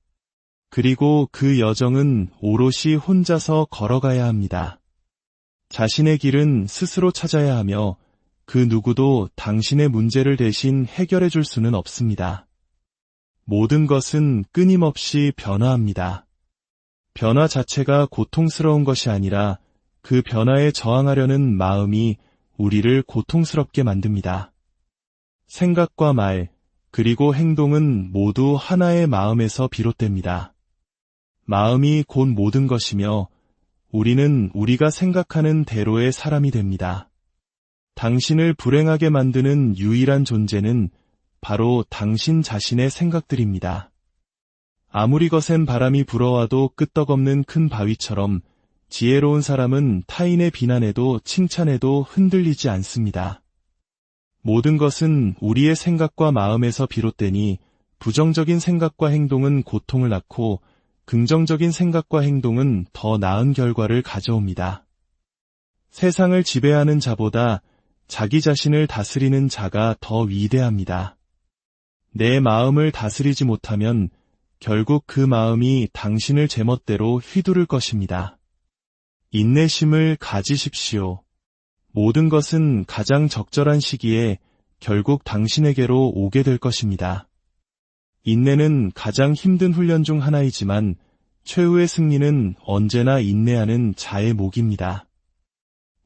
그리고 그 여정은 오롯이 혼자서 걸어가야 합니다. 자신의 길은 스스로 찾아야 하며 그 누구도 당신의 문제를 대신 해결해 줄 수는 없습니다. 모든 것은 끊임없이 변화합니다. 변화 자체가 고통스러운 것이 아니라 그 변화에 저항하려는 마음이 우리를 고통스럽게 만듭니다. 생각과 말, 그리고 행동은 모두 하나의 마음에서 비롯됩니다. 마음이 곧 모든 것이며 우리는 우리가 생각하는 대로의 사람이 됩니다. 당신을 불행하게 만드는 유일한 존재는 바로 당신 자신의 생각들입니다. 아무리 거센 바람이 불어와도 끄떡없는 큰 바위처럼 지혜로운 사람은 타인의 비난에도 칭찬에도 흔들리지 않습니다. 모든 것은 우리의 생각과 마음에서 비롯되니 부정적인 생각과 행동은 고통을 낳고 긍정적인 생각과 행동은 더 나은 결과를 가져옵니다. 세상을 지배하는 자보다 자기 자신을 다스리는 자가 더 위대합니다. 내 마음을 다스리지 못하면 결국 그 마음이 당신을 제멋대로 휘두를 것입니다. 인내심을 가지십시오. 모든 것은 가장 적절한 시기에 결국 당신에게로 오게 될 것입니다. 인내는 가장 힘든 훈련 중 하나이지만 최후의 승리는 언제나 인내하는 자의 몫입니다.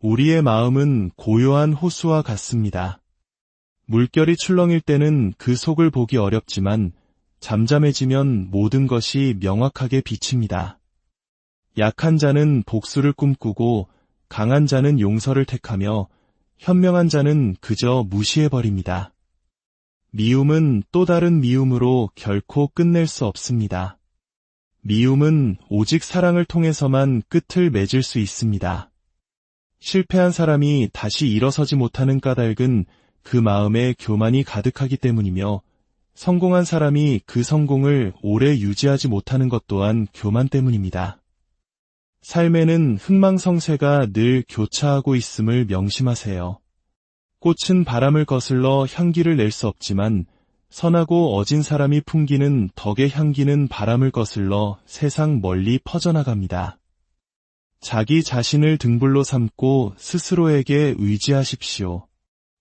우리의 마음은 고요한 호수와 같습니다. 물결이 출렁일 때는 그 속을 보기 어렵지만 잠잠해지면 모든 것이 명확하게 비칩니다. 약한 자는 복수를 꿈꾸고 강한 자는 용서를 택하며 현명한 자는 그저 무시해버립니다. 미움은 또 다른 미움으로 결코 끝낼 수 없습니다. 미움은 오직 사랑을 통해서만 끝을 맺을 수 있습니다. 실패한 사람이 다시 일어서지 못하는 까닭은 그 마음에 교만이 가득하기 때문이며 성공한 사람이 그 성공을 오래 유지하지 못하는 것 또한 교만 때문입니다. 삶에는 흥망성쇠가 늘 교차하고 있음을 명심하세요. 꽃은 바람을 거슬러 향기를 낼 수 없지만 선하고 어진 사람이 풍기는 덕의 향기는 바람을 거슬러 세상 멀리 퍼져나갑니다. 자기 자신을 등불로 삼고 스스로에게 의지하십시오.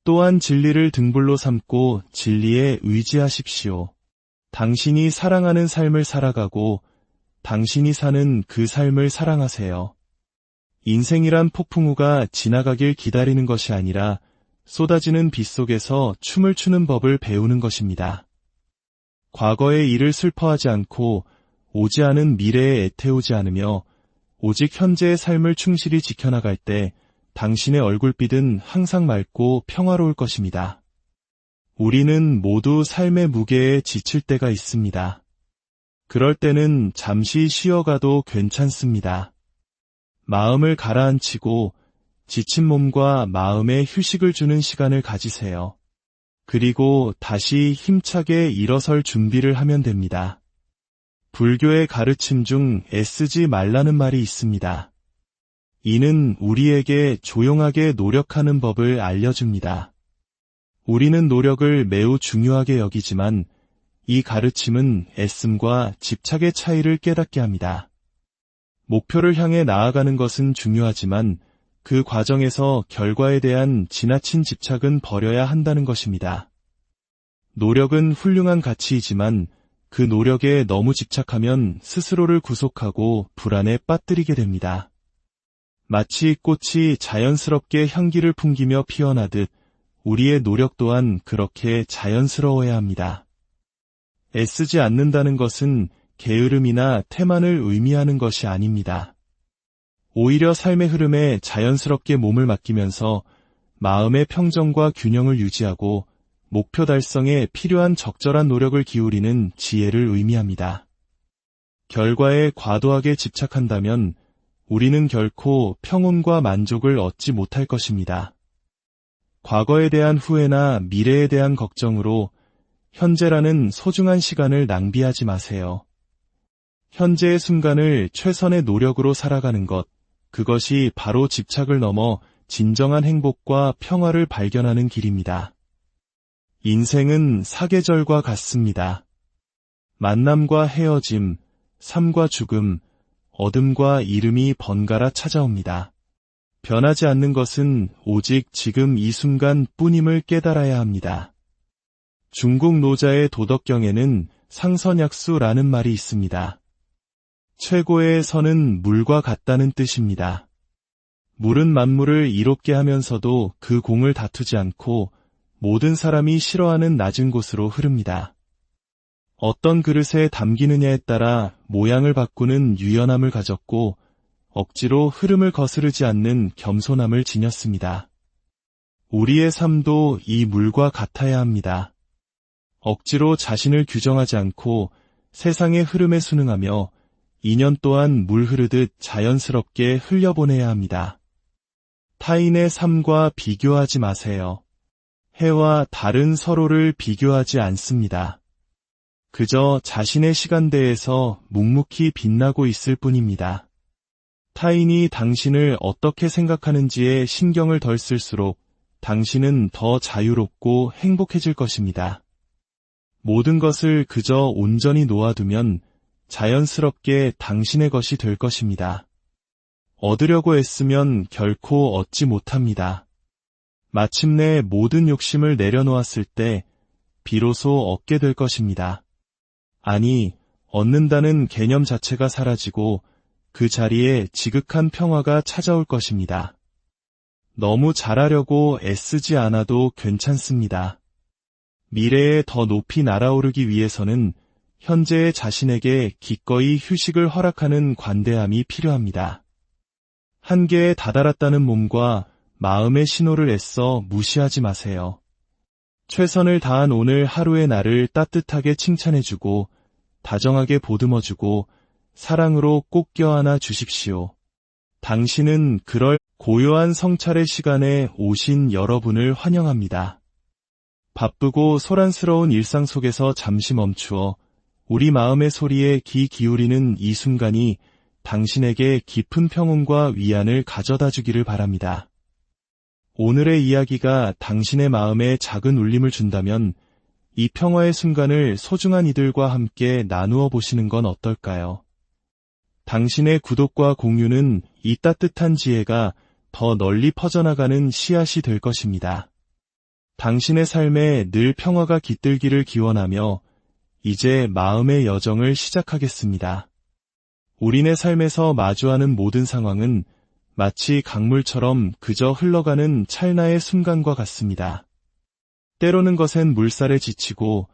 또한 진리를 등불로 삼고 진리에 의지하십시오. 당신이 사랑하는 삶을 살아가고 당신이 사는 그 삶을 사랑하세요. 인생이란 폭풍우가 지나가길 기다리는 것이 아니라 쏟아지는 빗 속에서 춤을 추는 법을 배우는 것입니다. 과거의 일을 슬퍼하지 않고 오지 않은 미래에 애태우지 않으며 오직 현재의 삶을 충실히 지켜나갈 때 당신의 얼굴빛은 항상 맑고 평화로울 것입니다. 우리는 모두 삶의 무게에 지칠 때가 있습니다. 그럴 때는 잠시 쉬어가도 괜찮습니다. 마음을 가라앉히고 지친 몸과 마음에 휴식을 주는 시간을 가지세요. 그리고 다시 힘차게 일어설 준비를 하면 됩니다. 불교의 가르침 중 애쓰지 말라는 말이 있습니다. 이는 우리에게 조용하게 노력하는 법을 알려줍니다. 우리는 노력을 매우 중요하게 여기지만 이 가르침은 애씀과 집착의 차이를 깨닫게 합니다. 목표를 향해 나아가는 것은 중요하지만 그 과정에서 결과에 대한 지나친 집착은 버려야 한다는 것입니다. 노력은 훌륭한 가치이지만 그 노력에 너무 집착하면 스스로를 구속하고 불안에 빠뜨리게 됩니다. 마치 꽃이 자연스럽게 향기를 풍기며 피어나듯 우리의 노력 또한 그렇게 자연스러워야 합니다. 애쓰지 않는다는 것은 게으름이나 태만을 의미하는 것이 아닙니다. 오히려 삶의 흐름에 자연스럽게 몸을 맡기면서 마음의 평정과 균형을 유지하고 목표 달성에 필요한 적절한 노력을 기울이는 지혜를 의미합니다. 결과에 과도하게 집착한다면 우리는 결코 평온과 만족을 얻지 못할 것입니다. 과거에 대한 후회나 미래에 대한 걱정으로 현재라는 소중한 시간을 낭비하지 마세요. 현재의 순간을 최선의 노력으로 살아가는 것, 그것이 바로 집착을 넘어 진정한 행복과 평화를 발견하는 길입니다. 인생은 사계절과 같습니다. 만남과 헤어짐, 삶과 죽음, 어둠과 이름이 번갈아 찾아옵니다. 변하지 않는 것은 오직 지금 이 순간 뿐임을 깨달아야 합니다. 중국 노자의 도덕경에는 상선약수라는 말이 있습니다. 최고의 선은 물과 같다는 뜻입니다. 물은 만물을 이롭게 하면서도 그 공을 다투지 않고 모든 사람이 싫어하는 낮은 곳으로 흐릅니다. 어떤 그릇에 담기느냐에 따라 모양을 바꾸는 유연함을 가졌고 억지로 흐름을 거스르지 않는 겸손함을 지녔습니다. 우리의 삶도 이 물과 같아야 합니다. 억지로 자신을 규정하지 않고 세상의 흐름에 순응하며 인연 또한 물 흐르듯 자연스럽게 흘려보내야 합니다. 타인의 삶과 비교하지 마세요. 해와 달은 서로를 비교하지 않습니다. 그저 자신의 시간대에서 묵묵히 빛나고 있을 뿐입니다. 타인이 당신을 어떻게 생각하는지에 신경을 덜 쓸수록 당신은 더 자유롭고 행복해질 것입니다. 모든 것을 그저 온전히 놓아두면 자연스럽게 당신의 것이 될 것입니다. 얻으려고 애쓰면 결코 얻지 못합니다. 마침내 모든 욕심을 내려놓았을 때 비로소 얻게 될 것입니다. 아니, 얻는다는 개념 자체가 사라지고 그 자리에 지극한 평화가 찾아올 것입니다. 너무 잘하려고 애쓰지 않아도 괜찮습니다. 미래에 더 높이 날아오르기 위해서는 현재의 자신에게 기꺼이 휴식을 허락하는 관대함이 필요합니다. 한계에 다다랐다는 몸과 마음의 신호를 애써 무시하지 마세요. 최선을 다한 오늘 하루의 나를 따뜻하게 칭찬해주고 다정하게 보듬어주고 사랑으로 꼭 껴안아 주십시오. 당신은 그럴 고요한 성찰의 시간에 오신 여러분을 환영합니다. 바쁘고 소란스러운 일상 속에서 잠시 멈추어 우리 마음의 소리에 귀 기울이는 이 순간이 당신에게 깊은 평온과 위안을 가져다 주기를 바랍니다. 오늘의 이야기가 당신의 마음에 작은 울림을 준다면 이 평화의 순간을 소중한 이들과 함께 나누어 보시는 건 어떨까요? 당신의 구독과 공유는 이 따뜻한 지혜가 더 널리 퍼져나가는 씨앗이 될 것입니다. 당신의 삶에 늘 평화가 깃들기를 기원하며 이제 마음의 여정을 시작하겠습니다. 우리네 삶에서 마주하는 모든 상황은 마치 강물처럼 그저 흘러가는 찰나의 순간과 같습니다. 때로는 거센 물살에 지치고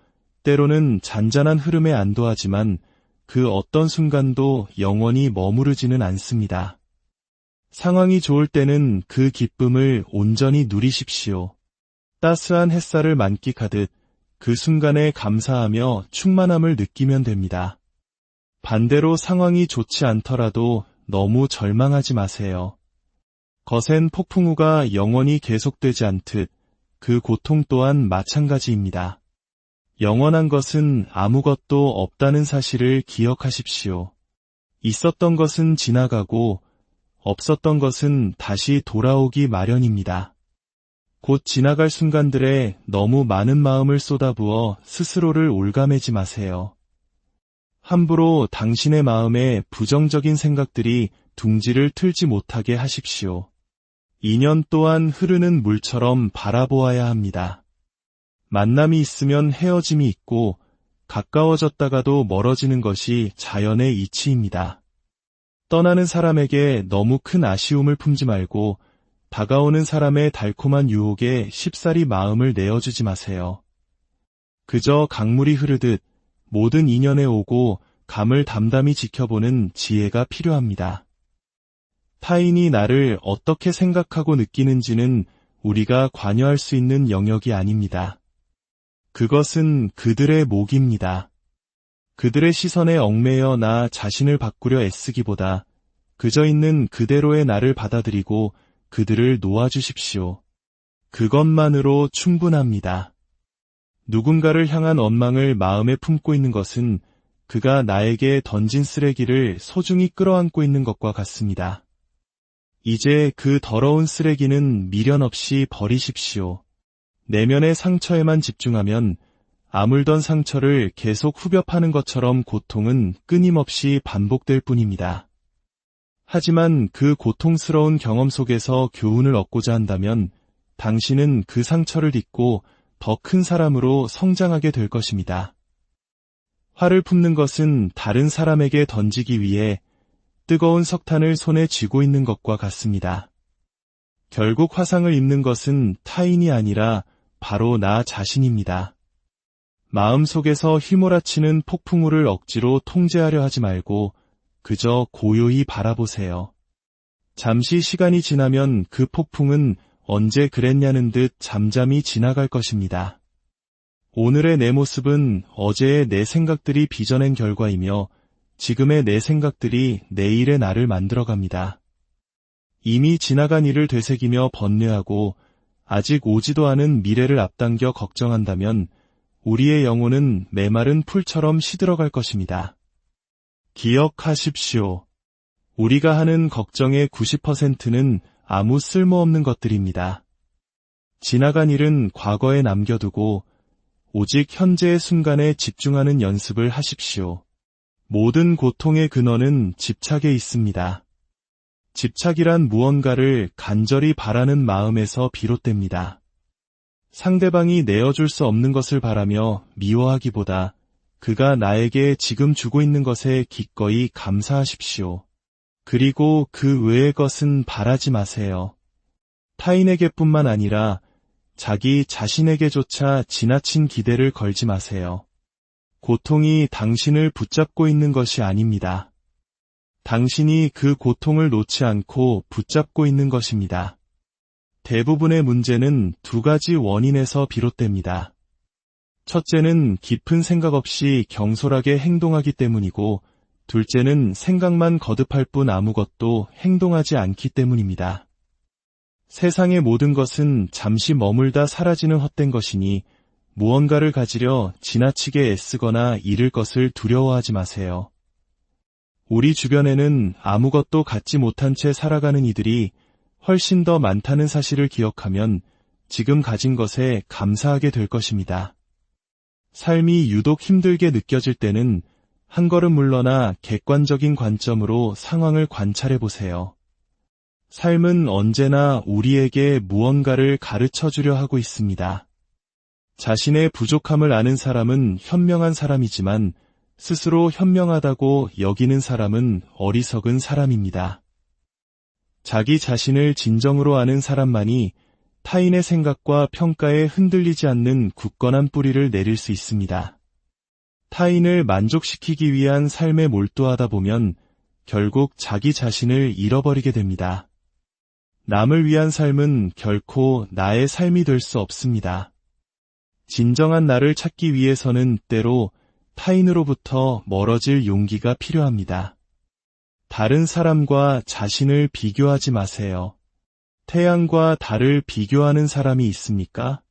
때로는 잔잔한 흐름에 안도하지만 그 어떤 순간도 영원히 머무르지는 않습니다. 상황이 좋을 때는 그 기쁨을 온전히 누리십시오. 따스한 햇살을 만끽하듯 그 순간에 감사하며 충만함을 느끼면 됩니다. 반대로 상황이 좋지 않더라도 너무 절망하지 마세요. 거센 폭풍우가 영원히 계속되지 않듯 그 고통 또한 마찬가지입니다. 영원한 것은 아무것도 없다는 사실을 기억하십시오. 있었던 것은 지나가고 없었던 것은 다시 돌아오기 마련입니다. 곧 지나갈 순간들에 너무 많은 마음을 쏟아부어 스스로를 올가매지 마세요. 함부로 당신의 마음에 부정적인 생각들이 둥지를 틀지 못하게 하십시오. 인연 또한 흐르는 물처럼 바라보아야 합니다. 만남이 있으면 헤어짐이 있고 가까워졌다가도 멀어지는 것이 자연의 이치입니다. 떠나는 사람에게 너무 큰 아쉬움을 품지 말고 다가오는 사람의 달콤한 유혹에 쉽사리 마음을 내어주지 마세요. 그저 강물이 흐르듯 모든 인연에 오고 감을 담담히 지켜보는 지혜가 필요합니다. 타인이 나를 어떻게 생각하고 느끼는지는 우리가 관여할 수 있는 영역이 아닙니다. 그것은 그들의 목입니다. 그들의 시선에 얽매여 나 자신을 바꾸려 애쓰기보다 그저 있는 그대로의 나를 받아들이고 그들을 놓아주십시오. 그것만으로 충분합니다. 누군가를 향한 원망을 마음에 품고 있는 것은 그가 나에게 던진 쓰레기를 소중히 끌어안고 있는 것과 같습니다. 이제 그 더러운 쓰레기는 미련 없이 버리십시오. 내면의 상처에만 집중하면 아물던 상처를 계속 후벼 파는 것처럼 고통은 끊임없이 반복될 뿐입니다. 하지만 그 고통스러운 경험 속에서 교훈을 얻고자 한다면 당신은 그 상처를 딛고 더 큰 사람으로 성장하게 될 것입니다. 화를 품는 것은 다른 사람에게 던지기 위해 뜨거운 석탄을 손에 쥐고 있는 것과 같습니다. 결국 화상을 입는 것은 타인이 아니라 바로 나 자신입니다. 마음속에서 휘몰아치는 폭풍우를 억지로 통제하려 하지 말고 그저 고요히 바라보세요. 잠시 시간이 지나면 그 폭풍은 언제 그랬냐는 듯 잠잠히 지나갈 것입니다. 오늘의 내 모습은 어제의 내 생각들이 빚어낸 결과이며 지금의 내 생각들이 내일의 나를 만들어갑니다. 이미 지나간 일을 되새기며 번뇌하고 아직 오지도 않은 미래를 앞당겨 걱정한다면 우리의 영혼은 메마른 풀처럼 시들어갈 것입니다. 기억하십시오. 우리가 하는 걱정의 90%는 아무 쓸모없는 것들입니다. 지나간 일은 과거에 남겨두고 오직 현재의 순간에 집중하는 연습을 하십시오. 모든 고통의 근원은 집착에 있습니다. 집착이란 무언가를 간절히 바라는 마음에서 비롯됩니다. 상대방이 내어줄 수 없는 것을 바라며 미워하기보다 그가 나에게 지금 주고 있는 것에 기꺼이 감사하십시오. 그리고 그 외의 것은 바라지 마세요. 타인에게뿐만 아니라 자기 자신에게조차 지나친 기대를 걸지 마세요. 고통이 당신을 붙잡고 있는 것이 아닙니다. 당신이 그 고통을 놓지 않고 붙잡고 있는 것입니다. 대부분의 문제는 두 가지 원인에서 비롯됩니다. 첫째는 깊은 생각 없이 경솔하게 행동하기 때문이고, 둘째는 생각만 거듭할 뿐 아무것도 행동하지 않기 때문입니다. 세상의 모든 것은 잠시 머물다 사라지는 헛된 것이니 무언가를 가지려 지나치게 애쓰거나 잃을 것을 두려워하지 마세요. 우리 주변에는 아무것도 갖지 못한 채 살아가는 이들이 훨씬 더 많다는 사실을 기억하면 지금 가진 것에 감사하게 될 것입니다. 삶이 유독 힘들게 느껴질 때는 한 걸음 물러나 객관적인 관점으로 상황을 관찰해 보세요. 삶은 언제나 우리에게 무언가를 가르쳐 주려 하고 있습니다. 자신의 부족함을 아는 사람은 현명한 사람이지만 스스로 현명하다고 여기는 사람은 어리석은 사람입니다. 자기 자신을 진정으로 아는 사람만이 타인의 생각과 평가에 흔들리지 않는 굳건한 뿌리를 내릴 수 있습니다. 타인을 만족시키기 위한 삶에 몰두하다 보면 결국 자기 자신을 잃어버리게 됩니다. 남을 위한 삶은 결코 나의 삶이 될 수 없습니다. 진정한 나를 찾기 위해서는 때로 타인으로부터 멀어질 용기가 필요합니다. 다른 사람과 자신을 비교하지 마세요. 태양과 달을 비교하는 사람이 있습니까?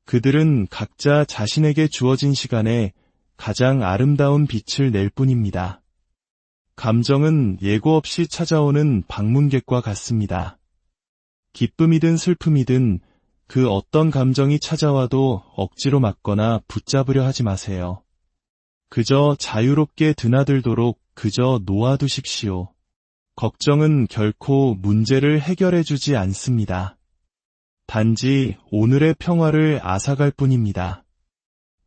그들은 각자 자신에게 주어진 시간에 가장 아름다운 빛을 낼 뿐입니다. 감정은 예고 없이 찾아오는 방문객과 같습니다. 기쁨이든 슬픔이든 그 어떤 감정이 찾아와도 억지로 막거나 붙잡으려 하지 마세요. 그저 자유롭게 드나들도록 그저 놓아두십시오. 걱정은 결코 문제를 해결해주지 않습니다. 단지 오늘의 평화를 앗아갈 뿐입니다.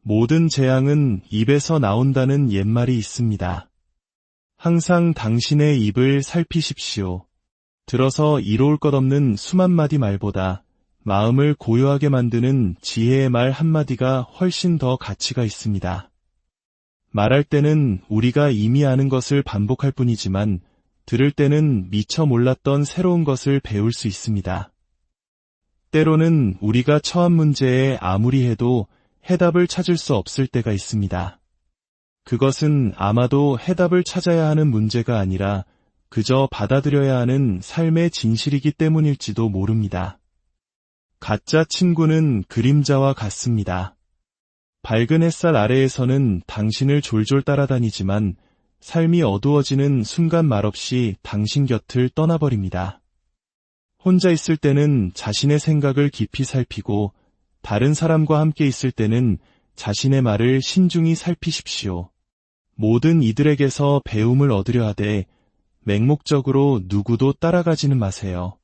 모든 재앙은 입에서 나온다는 옛말이 있습니다. 항상 당신의 입을 살피십시오. 들어서 이로울 것 없는 수만 마디 말보다 마음을 고요하게 만드는 지혜의 말 한마디가 훨씬 더 가치가 있습니다. 말할 때는 우리가 이미 아는 것을 반복할 뿐이지만 들을 때는 미처 몰랐던 새로운 것을 배울 수 있습니다. 때로는 우리가 처한 문제에 아무리 해도 해답을 찾을 수 없을 때가 있습니다. 그것은 아마도 해답을 찾아야 하는 문제가 아니라 그저 받아들여야 하는 삶의 진실이기 때문일지도 모릅니다. 가짜 친구는 그림자와 같습니다. 밝은 햇살 아래에서는 당신을 졸졸 따라다니지만 삶이 어두워지는 순간 말없이 당신 곁을 떠나버립니다. 혼자 있을 때는 자신의 생각을 깊이 살피고 다른 사람과 함께 있을 때는 자신의 말을 신중히 살피십시오. 모든 이들에게서 배움을 얻으려 하되 맹목적으로 누구도 따라가지는 마세요.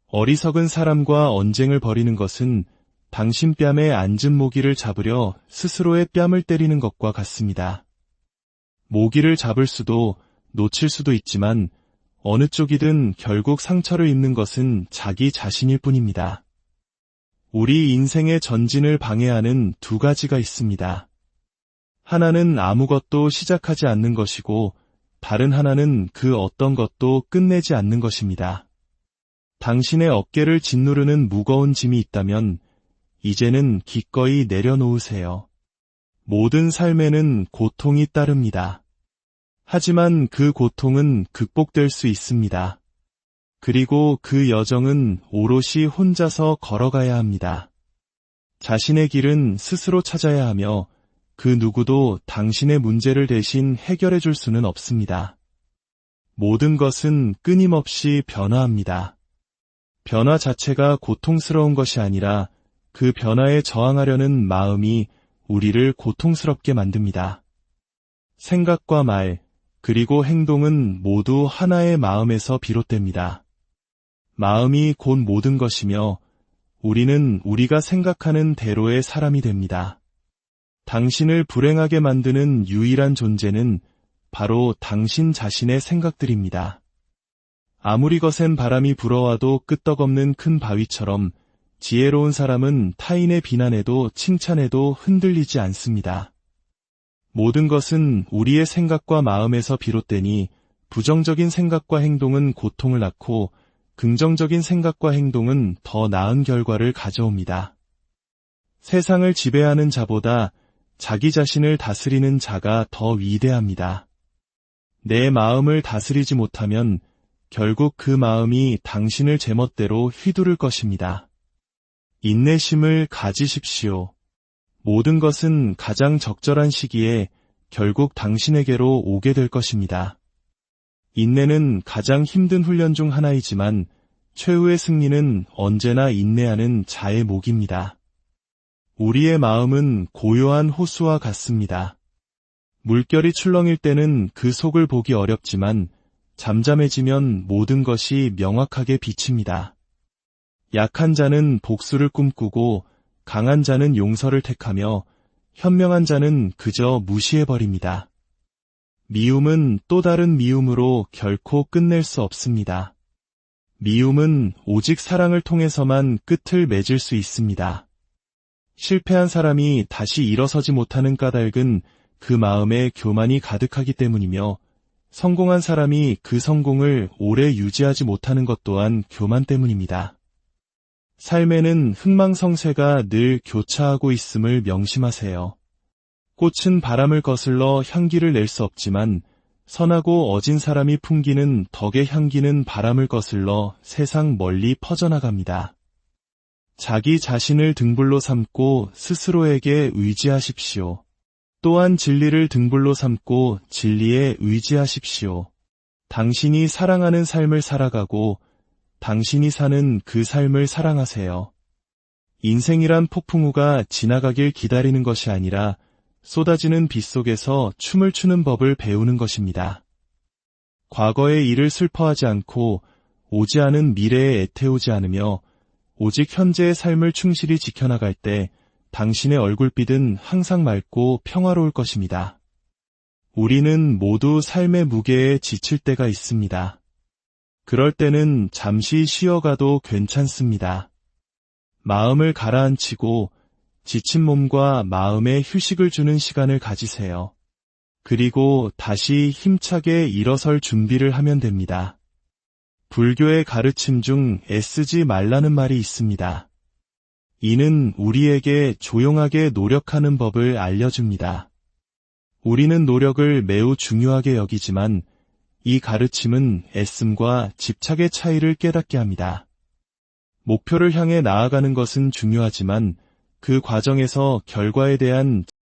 어리석은 사람과 언쟁을 벌이는 것은 당신 뺨에 앉은 모기를 잡으려 스스로의 뺨을 때리는 것과 같습니다. 모기를 잡을 수도 놓칠 수도 있지만 어느 쪽이든 결국 상처를 입는 것은 자기 자신일 뿐입니다. 우리 인생의 전진을 방해하는 두 가지가 있습니다. 하나는 아무것도 시작하지 않는 것이고 다른 하나는 그 어떤 것도 끝내지 않는 것입니다. 당신의 어깨를 짓누르는 무거운 짐이 있다면 이제는 기꺼이 내려놓으세요. 모든 삶에는 고통이 따릅니다. 하지만 그 고통은 극복될 수 있습니다. 그리고 그 여정은 오롯이 혼자서 걸어가야 합니다. 자신의 길은 스스로 찾아야 하며 그 누구도 당신의 문제를 대신 해결해 줄 수는 없습니다. 모든 것은 끊임없이 변화합니다. 변화 자체가 고통스러운 것이 아니라 그 변화에 저항하려는 마음이 우리를 고통스럽게 만듭니다. 생각과 말, 그리고 행동은 모두 하나의 마음에서 비롯됩니다. 마음이 곧 모든 것이며 우리는 우리가 생각하는 대로의 사람이 됩니다. 당신을 불행하게 만드는 유일한 존재는 바로 당신 자신의 생각들입니다. 아무리 거센 바람이 불어와도 끄떡없는 큰 바위처럼 지혜로운 사람은 타인의 비난에도 칭찬에도 흔들리지 않습니다. 모든 것은 우리의 생각과 마음에서 비롯되니 부정적인 생각과 행동은 고통을 낳고 긍정적인 생각과 행동은 더 나은 결과를 가져옵니다. 세상을 지배하는 자보다 자기 자신을 다스리는 자가 더 위대합니다. 내 마음을 다스리지 못하면 결국 그 마음이 당신을 제멋대로 휘두를 것입니다. 인내심을 가지십시오. 모든 것은 가장 적절한 시기에 결국 당신에게로 오게 될 것입니다. 인내는 가장 힘든 훈련 중 하나이지만 최후의 승리는 언제나 인내하는 자의 몫입니다. 우리의 마음은 고요한 호수와 같습니다. 물결이 출렁일 때는 그 속을 보기 어렵지만 잠잠해지면 모든 것이 명확하게 비칩니다. 약한 자는 복수를 꿈꾸고 강한 자는 용서를 택하며 현명한 자는 그저 무시해버립니다. 미움은 또 다른 미움으로 결코 끝낼 수 없습니다. 미움은 오직 사랑을 통해서만 끝을 맺을 수 있습니다. 실패한 사람이 다시 일어서지 못하는 까닭은 그 마음에 교만이 가득하기 때문이며 성공한 사람이 그 성공을 오래 유지하지 못하는 것 또한 교만 때문입니다. 삶에는 흥망성쇠가 늘 교차하고 있음을 명심하세요. 꽃은 바람을 거슬러 향기를 낼 수 없지만 선하고 어진 사람이 풍기는 덕의 향기는 바람을 거슬러 세상 멀리 퍼져나갑니다. 자기 자신을 등불로 삼고 스스로에게 의지하십시오. 또한 진리를 등불로 삼고 진리에 의지하십시오. 당신이 사랑하는 삶을 살아가고 당신이 사는 그 삶을 사랑하세요. 인생이란 폭풍우가 지나가길 기다리는 것이 아니라 쏟아지는 빗 속에서 춤을 추는 법을 배우는 것입니다. 과거의 일을 슬퍼하지 않고 오지 않은 미래에 애태우지 않으며 오직 현재의 삶을 충실히 지켜나갈 때 당신의 얼굴빛은 항상 맑고 평화로울 것입니다. 우리는 모두 삶의 무게에 지칠 때가 있습니다. 그럴 때는 잠시 쉬어가도 괜찮습니다. 마음을 가라앉히고 지친 몸과 마음에 휴식을 주는 시간을 가지세요. 그리고 다시 힘차게 일어설 준비를 하면 됩니다. 불교의 가르침 중 애쓰지 말라는 말이 있습니다. 이는 우리에게 조용하게 노력하는 법을 알려줍니다. 우리는 노력을 매우 중요하게 여기지만 이 가르침은 애씀과 집착의 차이를 깨닫게 합니다. 목표를 향해 나아가는 것은 중요하지만 그 과정에서 결과에 대한